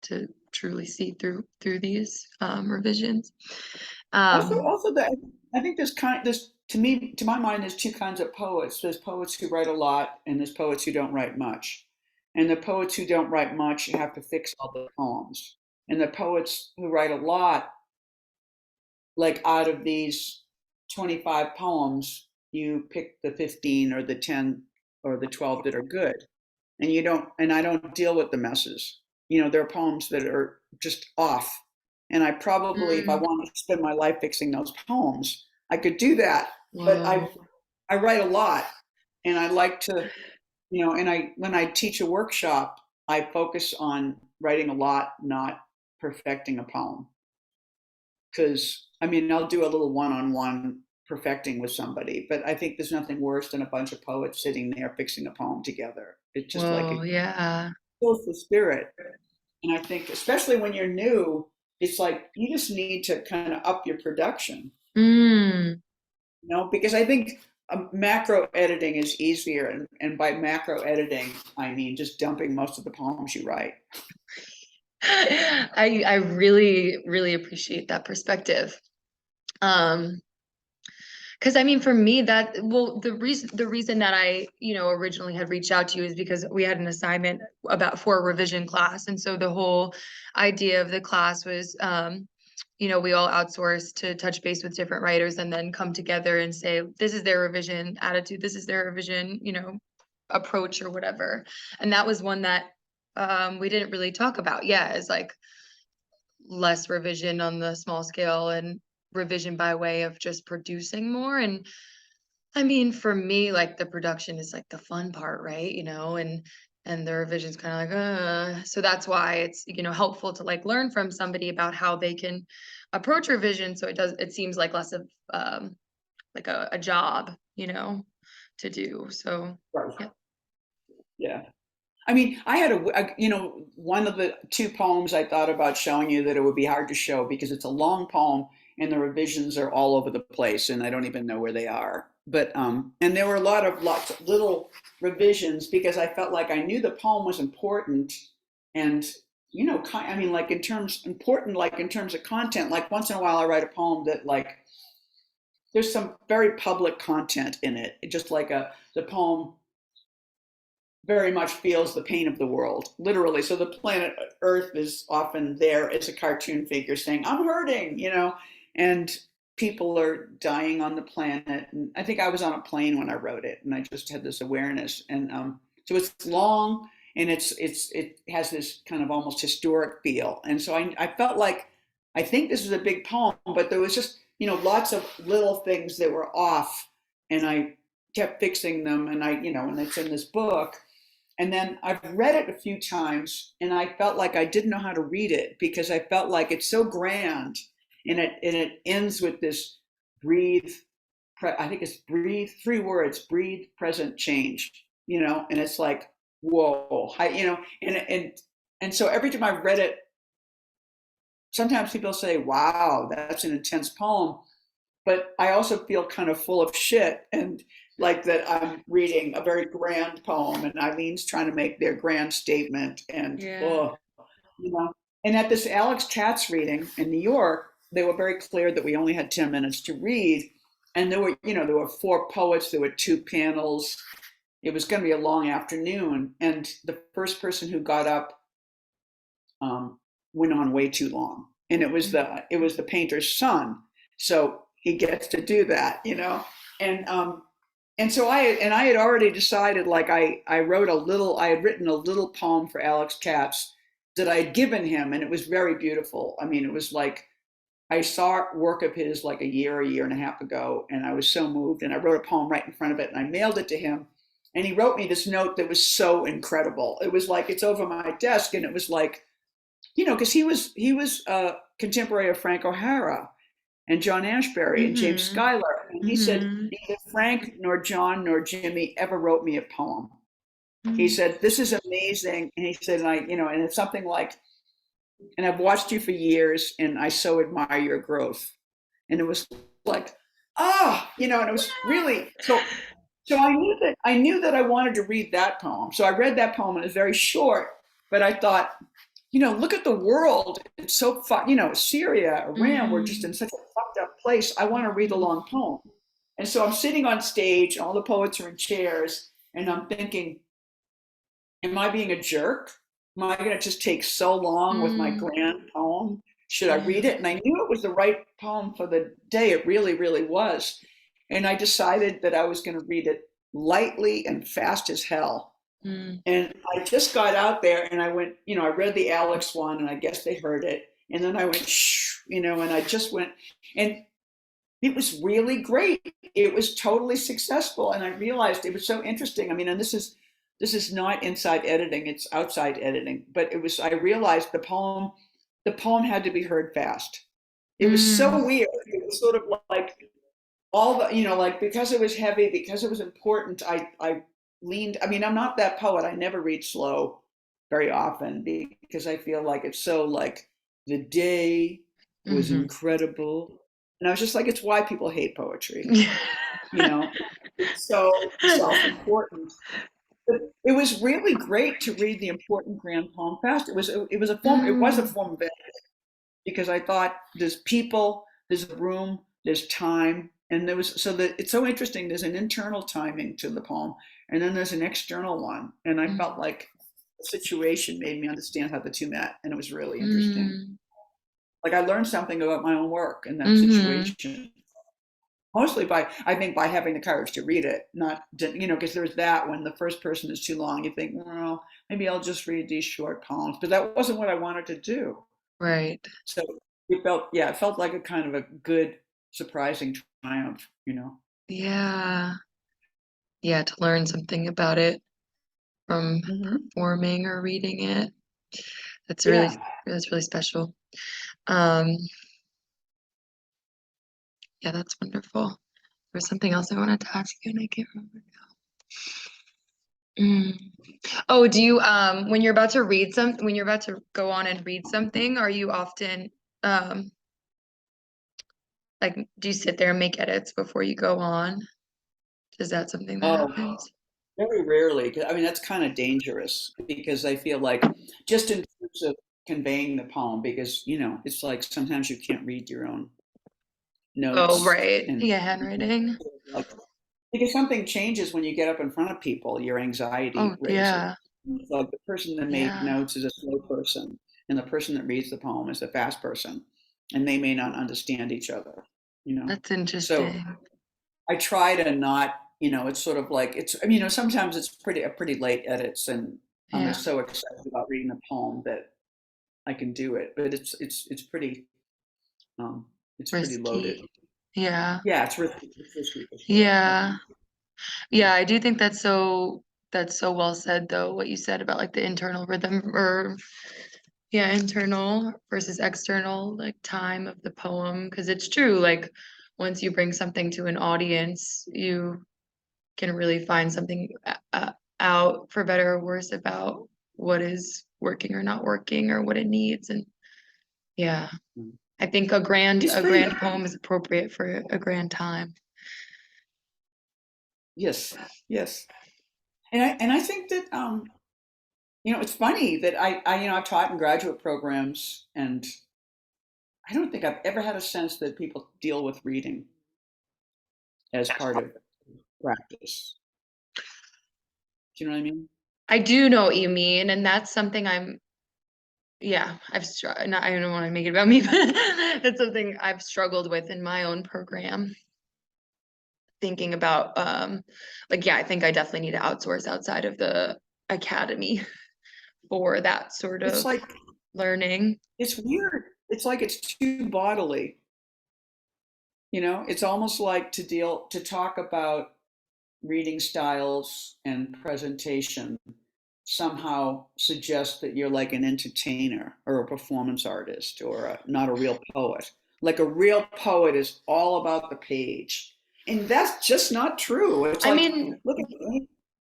to truly see through these revisions. Also, Um, also that I think there's to me to my mind there's two kinds of poets. There's poets who write a lot, and there's poets who don't write much. And the poets who don't write much have to fix all the poems. And the poets who write a lot, like out of these 25 poems, you pick the 15 or the 10 or the 12 that are good. And I don't deal with the messes. There are poems that are just off. And I probably, if I mm, wanted to spend my life fixing those poems, I could do that. But whoa. I write a lot and I like to, and when I teach a workshop, I focus on writing a lot, not perfecting a poem. Because I mean, I'll do a little one-on-one perfecting with somebody, but I think there's nothing worse than a bunch of poets sitting there fixing a poem together. It's just like Whoa, it yeah. kills the spirit. And I think, especially when you're new, it's like you just need to kind of up your production, Mm. because I think macro editing is easier. And by macro editing, I mean just dumping most of the poems you write. I really, really appreciate that perspective. Um, because I mean, for me, the reason that I, originally had reached out to you is because we had an assignment for a revision class. And so the whole idea of the class was we all outsource to touch base with different writers and then come together and say, this is their revision attitude, this is their revision, approach or whatever. And that was one that we didn't really talk about. Yeah, it's like less revision on the small scale and revision by way of just producing more. And I mean, for me, like the production is like the fun part, right? And the revision's kind of like, so that's why it's, helpful to like learn from somebody about how they can approach revision. So it seems like less of like a job, to do. So Right. yeah. Yeah. I mean, I had one of the two poems I thought about showing you that it would be hard to show because it's a long poem and the revisions are all over the place and I don't even know where they are. But and there were lots of little revisions because I felt like I knew the poem was important and I mean, like in terms of content. Like once in a while, I write a poem that like there's some very public content in it, just like the poem very much feels the pain of the world, literally. So the planet Earth is often there as a cartoon figure saying, I'm hurting, and people are dying on the planet. And I think I was on a plane when I wrote it, and I just had this awareness. And so it's long and it has this kind of almost historic feel. And so I felt like I think this is a big poem, but there was just, lots of little things that were off, and I kept fixing them, and and it's in this book. And then I've read it a few times and I felt like I didn't know how to read it because I felt like it's so grand and it ends with this breathe, I think it's breathe, 3 words, breathe, present, change, and it's like, whoa, and so every time I've read it, sometimes people say, wow, that's an intense poem. But I also feel kind of full of shit and like that I'm reading a very grand poem and Eileen's trying to make their grand statement and Yeah. oh, you know. And at this Alex Katz reading in New York, they were very clear that we only had 10 minutes to read. And there were 4 poets, there were 2 panels. It was going to be a long afternoon. And the first person who got up went on way too long. And it was the painter's son. So he gets to do that, and so I had already decided, like I had written a little poem for Alex Katz that I had given him, and it was very beautiful. I mean, it was like I saw work of his like a year and a half ago, and I was so moved, and I wrote a poem right in front of it, and I mailed it to him, and he wrote me this note that was so incredible. It was like it's over my desk, and it was like, because he was a contemporary of Frank O'Hara and John Ashbery and James Mm-hmm. Schuyler. And he said, Mm-hmm. neither Frank nor John nor Jimmy ever wrote me a poem. He Mm-hmm. said, this is amazing. And he said, and it's something like, and I've watched you for years and I so admire your growth. And it was like, and it was really, so I knew that I wanted to read that poem. So I read that poem and it was very short, but I thought, look at the world. It's so fun. Syria, Iran, we're just in such a fucked up place. I want to read a long poem. And so I'm sitting on stage, all the poets are in chairs, and I'm thinking, am I being a jerk? Am I going to just take so long with my Mm-hmm. grand poem? Should I Yeah. read it? And I knew it was the right poem for the day. It really, really was. And I decided that I was going to read it lightly and fast as hell. Mm. And I just got out there and I went, I read the Alex one and I guess they heard it. And then I went, shh, and I just went, and it was really great. It was totally successful. And I realized it was so interesting. I mean, and this is not inside editing, it's outside editing. But I realized the poem had to be heard fast. It was Mm. so weird. It was sort of like all the, like because it was heavy, because it was important, I leaned. I mean, I'm not that poet. I never read slow very often because I feel like it's so like the day was Mm-hmm. incredible. And I was just like, it's why people hate poetry, you know. It's so self-important. But it was really great to read the important grand poem fast. It was a form of it because I thought there's people, there's room, there's time, and there was so that it's so interesting. There's an internal timing to the poem, and then there's an external one. And I felt like the situation made me understand how the two met, and it was really interesting. Mm. Like I learned something about my own work in that Mm-hmm. situation. Mostly by, I think, by having the courage to read it, not, because there's that when the first person is too long, you think, well, maybe I'll just read these short poems. But that wasn't what I wanted to do. Right. So it felt like a kind of a good, surprising triumph. Yeah. Yeah, to learn something about it from Hmm. performing or reading it. That's really Yeah. that's really special. Um, yeah, that's wonderful. There was something else I wanted to ask you and I can't remember now. Oh, do you when you're about to read when you're about to go on and read something, are you often um like do you sit there and make edits before you go on? Is that something that Oh, happens? very rarely. 'Cause, I mean, that's kind of dangerous because I feel like just in terms of conveying the poem, because, it's like sometimes you can't read your own Oh, notes right. and Yeah, handwriting. like, because something changes when you get up in front of people, your Oh, anxiety raises. yeah. It's like the person that made Yeah. notes is a slow person, and the person that reads the poem is a fast person, and they may not understand each other, you know. That's So interesting. I try to not, it's sort of like sometimes it's pretty late edits, and I'm Yeah. just so excited about reading the poem that I can do it, but um, it's pretty loaded. Risky. Yeah. Yeah, it's risky for sure. Yeah. Yeah, I do think that's so well said though, what you said about like the internal rhythm or yeah, internal versus external like time of the poem. Because it's true, like once you bring something to an audience, you can really find something out for better or worse about what is working or not working or what it needs. And yeah, Mm. I think It's a pretty, grand poem is appropriate for a grand time. yes, yes. And I think that it's funny that I've taught in graduate programs, and I don't think I've ever had a sense that people deal with reading as part of practice. Do you know what I mean? I do know what you mean, and that's something yeah, I don't want to make it about me, but that's something I've struggled with in my own program. Thinking about like yeah, I think I definitely need to outsource outside of the academy for that sort It's of like learning. it's weird. It's like it's too bodily. It's almost like to talk about reading styles and presentation somehow suggests that you're like an entertainer or a performance artist or not a real poet. Like a real poet is all about the page. And that's just not true. It's I like, mean, look at any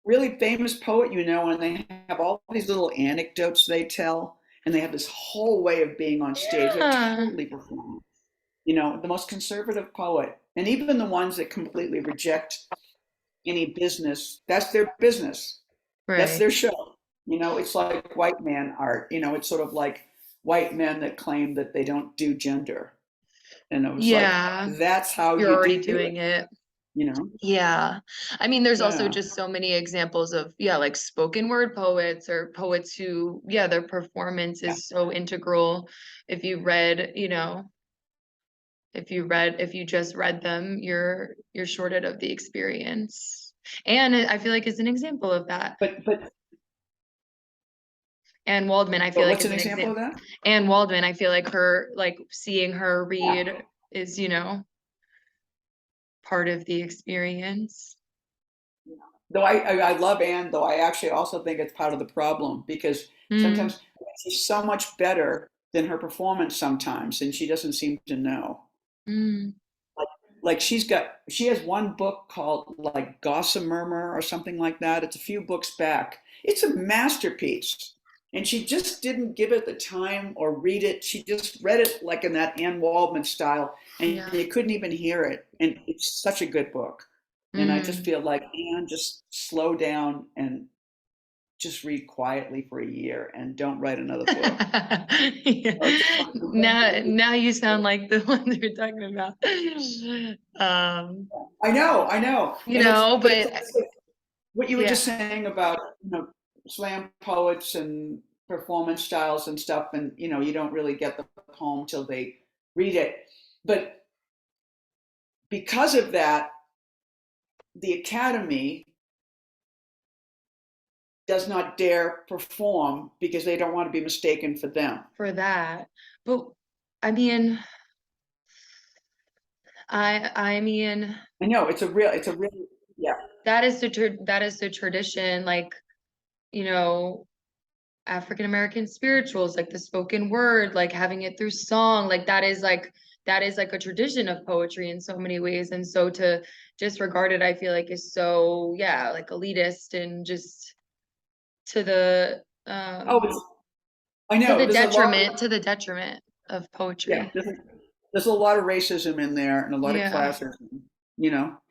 really famous poet, and they have all these little anecdotes they tell, and they have this whole way of being on stage. They're yeah, totally performing. The most conservative poet, and even the ones that completely reject any business, that's their business. That's right. their show. It's like white man art. It's sort of like white men that claim that they don't do gender. And it was like, Yeah, that's how you're you already do it, doing it. you know? Yeah. I mean, there's also Yeah. just so many examples of, yeah, like spoken word poets or poets who, yeah, their performance Yeah. is so integral. If you read, if you just read them, you're shorted of the experience. And I feel like is an example of that. But Anne Waldman, I feel but like what's is an an example of example. that? Anne Waldman, I feel like like seeing her Yeah. read is, part of the experience. Though I love Anne, though I actually also think it's part of the problem because Mm, sometimes she's so much better than her performance sometimes, and she doesn't seem to know. mm, Like she has one book called like Gossamer or something like that. It's a few books back. It's a masterpiece. And she just didn't give it the time or read it. She just read it like in that Anne Waldman style, and yeah. you couldn't even hear it. And it's such a good book. And I just Mm. feel like Anne, just slow down and just read quietly for a year and don't write another book. Yeah. Like, Now you sound like the ones you're talking about. I know. And but it's But also what you were yeah. just saying about slam poets and performance styles and stuff, and you don't really get the poem till they read it. But because of that, the Academy does not dare perform because they don't want to be mistaken for them. For that. But I mean, I mean, I know it's a real, yeah. that is the tradition, like, you know, African American spirituals, like the spoken word, like having it through song, like that is like a tradition of poetry in so many ways. And so to disregard it, I feel like is so, yeah, like elitist and just to the Oh, I know. There's a lot of, to the detriment of yeah. poetry. There's a lot of racism in there and a lot of Yeah. classism,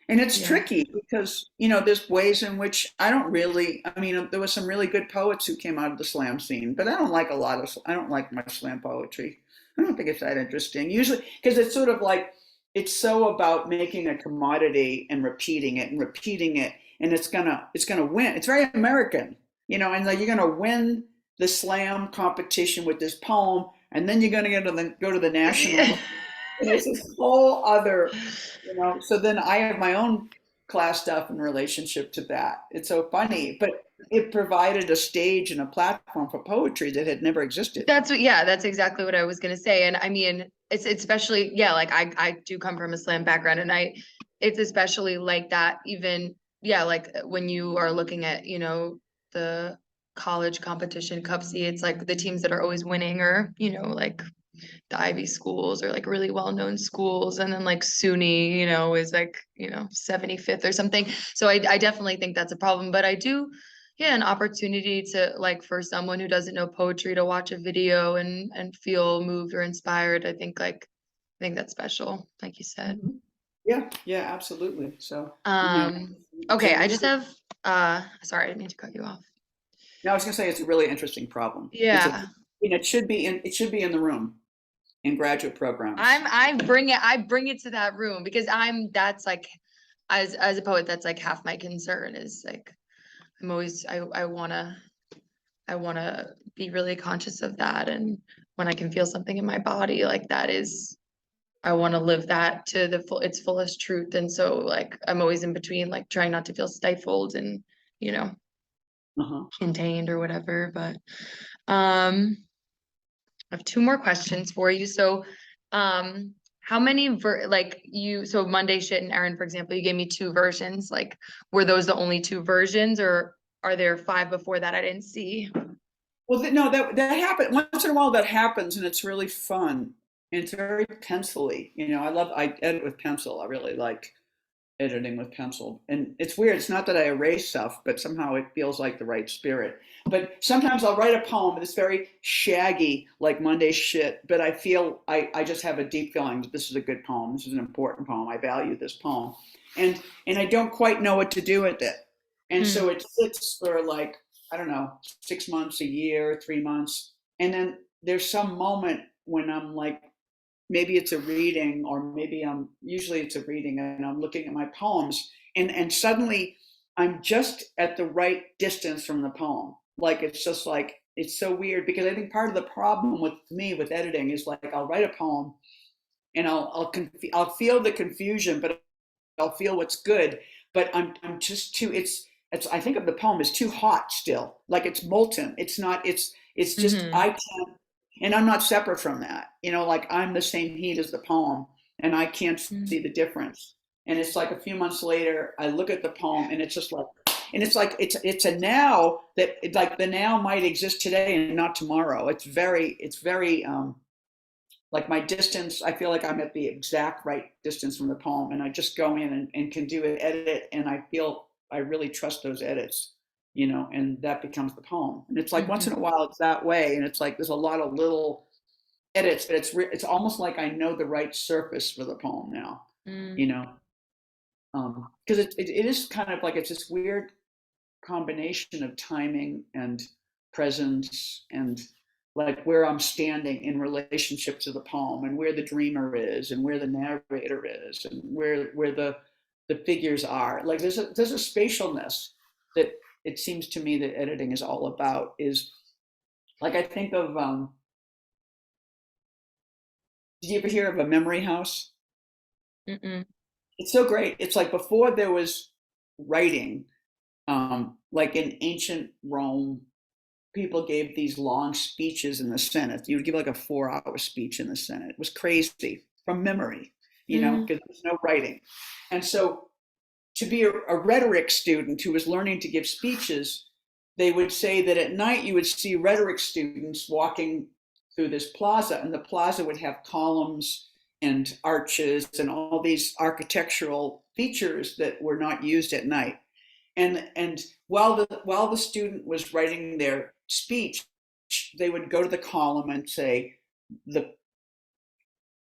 and it's Yeah. tricky because there's ways in which I don't really. I mean, there was some really good poets who came out of the slam scene, but I don't like much slam poetry. I don't think it's that interesting. Usually, because it's sort of like it's so about making a commodity and repeating it and repeating it, and it's gonna win. It's very American, and like you're gonna win the slam competition with this poem, and then you're gonna go to the national. And it's this whole other, So then I have my own class stuff in relationship to that. It's so funny, but it provided a stage and a platform for poetry that had never existed. Yeah, that's exactly what I was gonna say. And I mean, it's especially, yeah, like I do come from a slam background, and it's especially like that even, yeah, like when you are looking at, the college competition cup, see, it's like the teams that are always winning, or, like the Ivy schools, or like really well-known schools, and then like SUNY, is like, 75th or something. So I definitely think that's a problem, but I do, yeah, an opportunity to, like, for someone who doesn't know poetry to watch a video and feel moved or inspired. I think that's special, like you said. Mhm. Yeah, yeah, absolutely. So, Um, it's a okay, I just really, have sorry, I didn't mean to cut you off. now I was gonna say it's a really interesting problem. Yeah. It should be in the room in graduate programs. I bring it to that room because that's like, as a poet, that's like half my concern, is like I'm always I wanna be really conscious of that, and when I can feel something in my body, like that is, I wanna live that to its fullest truth. And so like I'm always in between, like trying not to feel stifled and, you know, Uh-huh. contained or whatever. But um I have two more questions for you. So, how many so Monday Shit and Erin, for example, you gave me two versions. Like, were those the only two versions, or are there five before that I didn't see? Well, no, that happened once in a while. That happens, and it's really fun. And it's very pencily. I edit with pencil. I really like editing with pencil. And it's weird. It's not that I erase stuff, but somehow it feels like the right spirit. But sometimes I'll write a poem that's very shaggy, like Monday Shit, but I feel I just have a deep feeling that this is a good poem. This is an important poem. I value this poem. And I don't quite know what to do with it. And Hmm. so it sits for like, I don't know, 6 months, a year, 3 months. And then there's some moment when I'm like, maybe it's a reading, or maybe usually it's a reading, and I'm looking at my poems, and suddenly I'm just at the right distance from the poem. Like it's just like, it's so weird, because I think part of the problem with me with editing is like I'll write a poem, and I'll feel the confusion, but I'll feel what's good. But I'm just too, it's I think of the poem as too hot still, like it's molten. It's not, it's just, Mm-hmm. I can't, and I'm not separate from that. Like I'm the same heat as the poem, and I can't see the difference. And it's like a few months later, I look at the poem, and it's just like, and it's like it's a now that like the now might exist today and not tomorrow. It's very like my distance. I feel like I'm at the exact right distance from the poem, and I just go in and can do an edit, and I feel I really trust those edits, and that becomes the poem. And it's like once in a Mm-hmm. while it's that way, and it's like there's a lot of little edits, but it's almost like I know the right surface for the poem now, Mm-hmm. you know, because it is kind of like it's this weird combination of timing and presence, and like where I'm standing in relationship to the poem, and where the dreamer is, and where the narrator is, and where the figures are. Like there's a spatialness that it seems to me that editing is all about, is Like I think of, did you ever hear of a memory house? Mm-mm. It's so great. It's like before there was writing, like in ancient Rome, people gave these long speeches in the Senate. You would give like a 4 hour speech in the Senate. It was crazy from memory, Mm. because there's no writing. And so to be a rhetoric student who was learning to give speeches, they would say that at night you would see rhetoric students walking through this plaza, and the plaza would have columns and arches and all these architectural features that were not used at night. And while the student was writing their speech, they would go to the column and say, the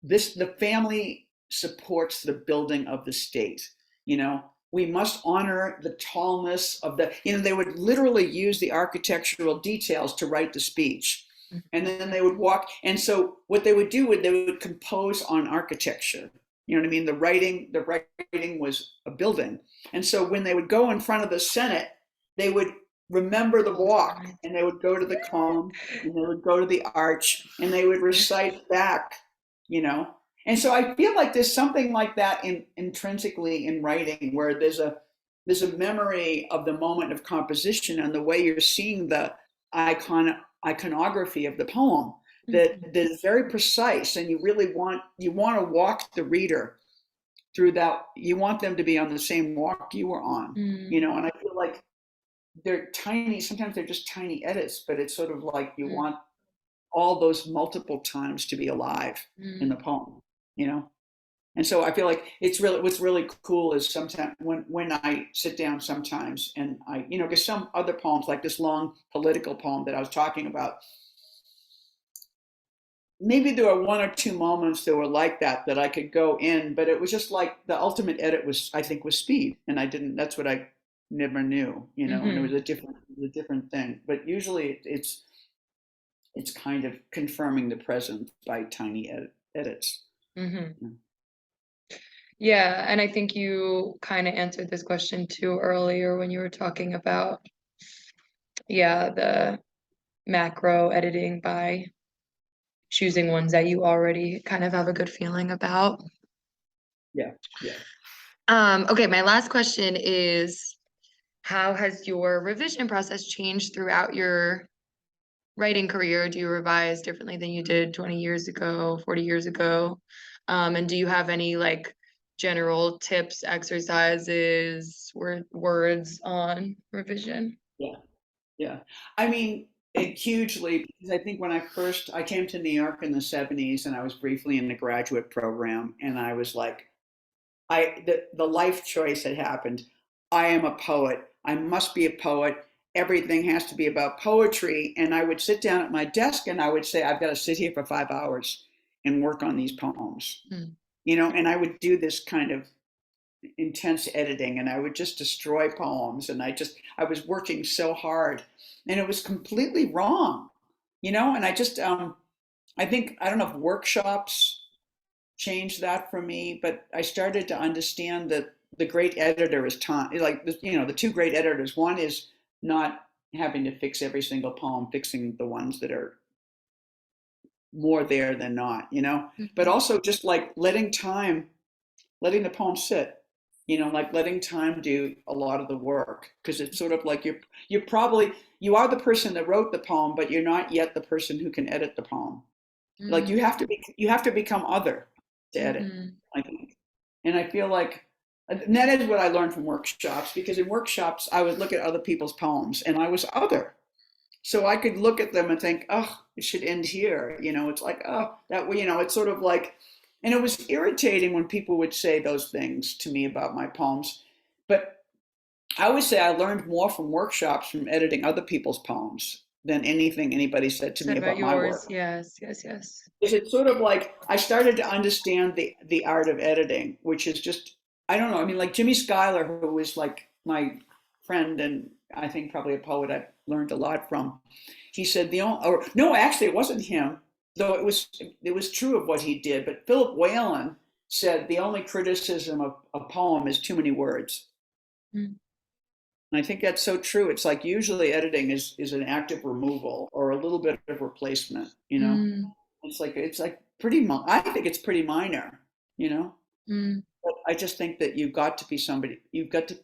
the family supports the building of the state. You know, we must honor the tallness of the, they would literally use the architectural details to write the speech. And then they would walk. And so what they would do would they would compose on architecture. You know what I mean? The writing was a building. And so when they would go in front of the Senate, they would remember the walk, and they would go to the column, and they would go to the arch, and they would recite back, you know. And so I feel like there's something like that intrinsically in writing, where there's a memory of the moment of composition and the way you're seeing the iconography of the poem, that is very precise, and you really want to walk the reader through that. You want them to be on the same walk you were on, and I feel like they're tiny, sometimes they're just tiny edits, but it's sort of like you want all those multiple times to be alive in the poem, you know? And so I feel like what's really cool is sometimes when I sit down sometimes and because some other poems, like this long political poem that I was talking about, maybe there were one or two moments that were like that I could go in, but it was just like the ultimate edit was, I think, was speed. And that's what I never knew, and it was a different thing. But usually it's kind of confirming the present by tiny edits. Mm-hmm. Yeah, and I think you kind of answered this question too earlier when you were talking about, the macro editing by choosing ones that you already kind of have a good feeling about. Yeah, yeah. Okay, my last question is, how has your revision process changed throughout your writing career? Do you revise differently than you did 20 years ago, 40 years ago? And do you have any like general tips, exercises, words on revision? Yeah, yeah. I mean, it hugely, because I think when I came to New York in the 70s, and I was briefly in the graduate program, and I was like, the life choice had happened. I am a poet. I must be a poet. Everything has to be about poetry. And I would sit down at my desk and I would say, I've got to sit here for 5 hours and work on these poems. Mm. And I would do this kind of intense editing, and I would just destroy poems, and I was working so hard, and it was completely wrong. And I think, I don't know if workshops changed that for me, but I started to understand that the great editor is time. Like, the two great editors, one is not having to fix every single poem, fixing the ones that are more there than not, but also just like letting the poem sit, like letting time do a lot of the work, because it's sort of like you are the person that wrote the poem, but you're not yet the person who can edit the poem. Like you have to become other to edit, I think. And I feel like, and that is what I learned from workshops, because in workshops I would look at other people's poems and I was other. So I could look at them and think, oh, it should end here. It's like, oh, that way, it's sort of like, and it was irritating when people would say those things to me about my poems. But I would say I learned more from workshops, from editing other people's poems, than anything anybody said to me Said about about my yours. work. Yes, yes, yes. Is it sort of like I started to understand the art of editing, which is just, I don't know. I mean, like Jimmy Schuyler, who was like my friend and I think probably a poet I've learned a lot from. He said or no, actually it wasn't him, though it was true of what he did. But Philip Whalen said the only criticism of a poem is too many words. Mm. And I think that's so true. It's like usually editing is an active removal or a little bit of replacement, you know. Mm, It's like pretty I think it's pretty minor, you know. mm, But I just think that you've got to be somebody, you've got to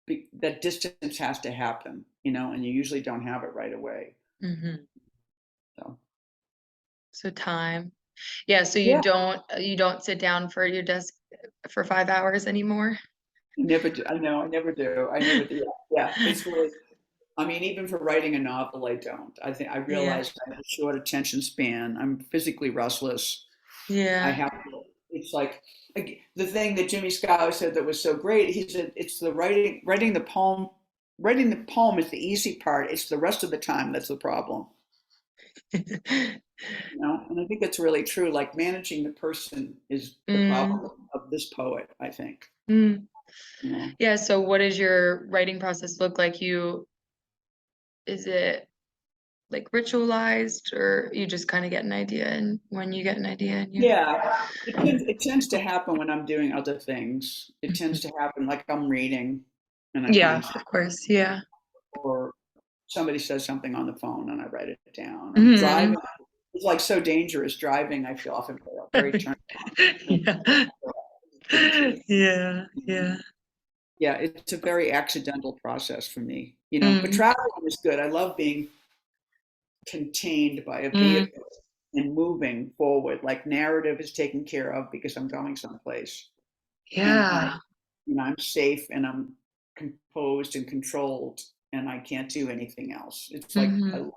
be, that distance has to happen, you know, and you usually don't have it right away. hmm. So So time. Yeah, so yeah, you don't sit down for your desk for 5 hours anymore? I never do. I know, I never do. I never do. Yeah, it's really, I mean, even for writing a novel, I don't. I think I Yeah. realize I have a short attention span. I'm physically restless. I Yeah. have to, it's like the thing that Jimmy Schuyler said that was so great. He said it's the writing the poem is the easy part. It's the rest of the time that's the problem. You know, and I think that's really true. Like managing the person is the Mm, problem of this poet, I think. mm. You know. Yeah, so what does your writing process look like? Is it like ritualized, or you just kind of get an idea, and when you get an idea and you Yeah, it tends to happen when I'm doing other things. It tends to happen like I'm reading and I Yeah, find of course. Yeah. or somebody says something on the phone and I write it down. Or Hmm. driving, it's like so dangerous. Driving, I feel often very turned on. Yeah. Into, Yeah. Yeah. yeah, it's a very accidental process for me, you know. But Mm, traveling is good. I love being contained by a mm. vehicle and moving forward. Like narrative is taken care of because I'm going someplace, and Yeah. I'm safe and I'm composed and controlled, and I can't do anything else. It's like I Hmm. love,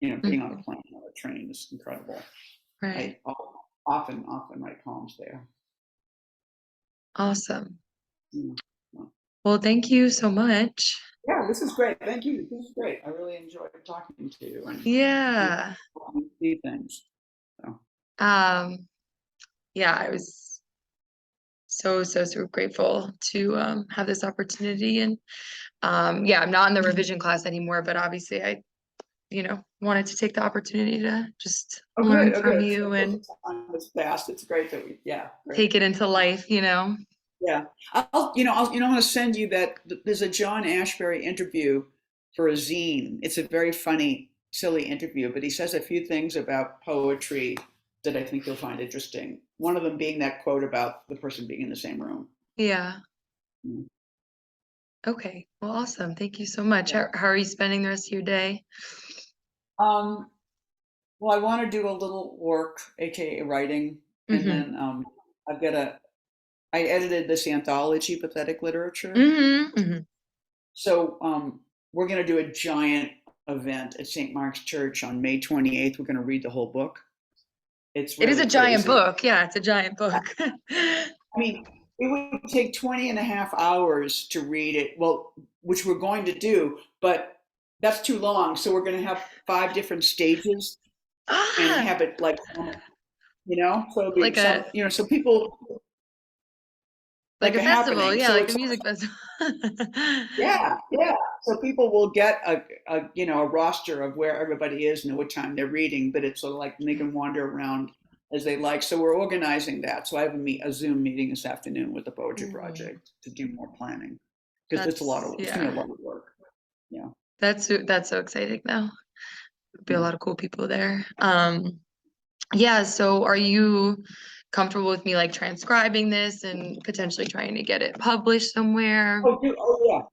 being on a plane or a train is incredible. Right. I often write poems there. Awesome. Yeah. Well, Well, thank you so much. yeah, this is great. Thank you. This is great. I really enjoyed talking to you and Yeah. see things. So, Um, yeah, I was so grateful to have this opportunity. And yeah, I'm not in the revision class anymore, but obviously I, wanted to take the opportunity to just oh, good. learn Oh, from good. So you and the time has passed. It's great that yeah, great. take it into life. Yeah. I'm going to send you that. There's a John Ashbery interview for a zine. It's a very funny, silly interview, but he says a few things about poetry that I think you'll find interesting. One of them being that quote about the person being in the same room. Yeah. Mm. Okay. Well, awesome. Thank you so much. Yeah. How are you spending the rest of your day? Um, well, I want to do a little work, aka writing, and Mm-hmm. then I've got a. I edited this anthology, Pathetic Literature. Mm-hmm. Mm-hmm. So we're going to do a giant event at St. Mark's Church on May 28th. We're going to read the whole book. It's It is really a giant crazy. book. Yeah, it's a giant book. I mean, it would take 20 and a half hours to read it, well, which we're going to do, but that's too long. So we're going to have 5 different stages and Ah, have it like, so it'll be like a some, so people, like like a a festival. happening. Yeah, So like a it's music festival. yeah, yeah. So people will get a roster of where everybody is and what time they're reading, but it's sort of like they can wander around as they like. So we're organizing that. So I have a Zoom meeting this afternoon with the Poetry Ooh, Project to do more planning because it's gonna yeah. be a lot of work. Yeah. That's so exciting though. Be a Yeah. lot of cool people there. Yeah, so are you comfortable with me like transcribing this and potentially trying to get it published somewhere? Oh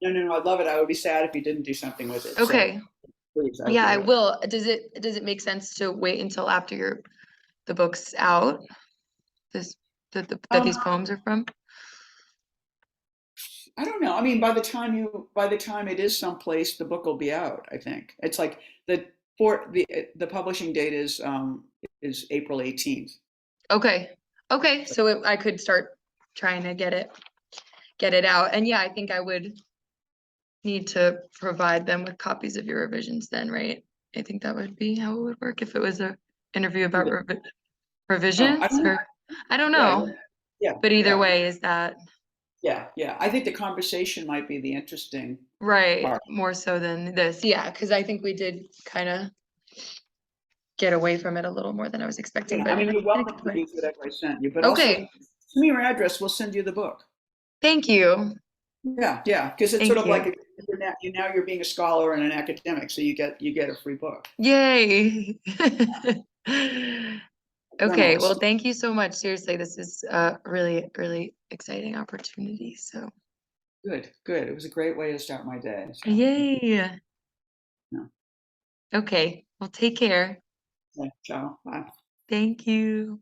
yeah. No. I love it. I would be sad if you didn't do something with it. So Okay. please, I would Yeah, I do it. will. Does it make sense to wait until after the book's out? This that Um, these poems are from? I don't know. I mean, by the time it is someplace, the book will be out. I think it's like the publishing date is April 18th. Okay. Okay, so I could start trying to get it out. And yeah, I think I would need to provide them with copies of your revisions then, right? I think that would be how it would work if it was a interview about Oh, I revisions, don't know. or I don't Yeah, know. yeah, But either yeah, way, is that yeah. I think the conversation might be the interesting right? part. More so than this. Yeah, because I think we did kind of get away from it a little more than I was expecting, Yeah, but I in mean, a, you're in a welcome good to way. use whatever I sent you, but also Okay. send me your address. We'll send you the book. Thank you. Yeah, because it's sort Thank of like you. you're being a scholar and an academic, so you get a free book. Yay. Okay, well, Journalist. thank you so much. Seriously, this is a really, really exciting opportunity. So, Good. It was a great way to start my day. So, yay. yeah. Okay, well, take care. Okay, ciao. Bye. Thank you.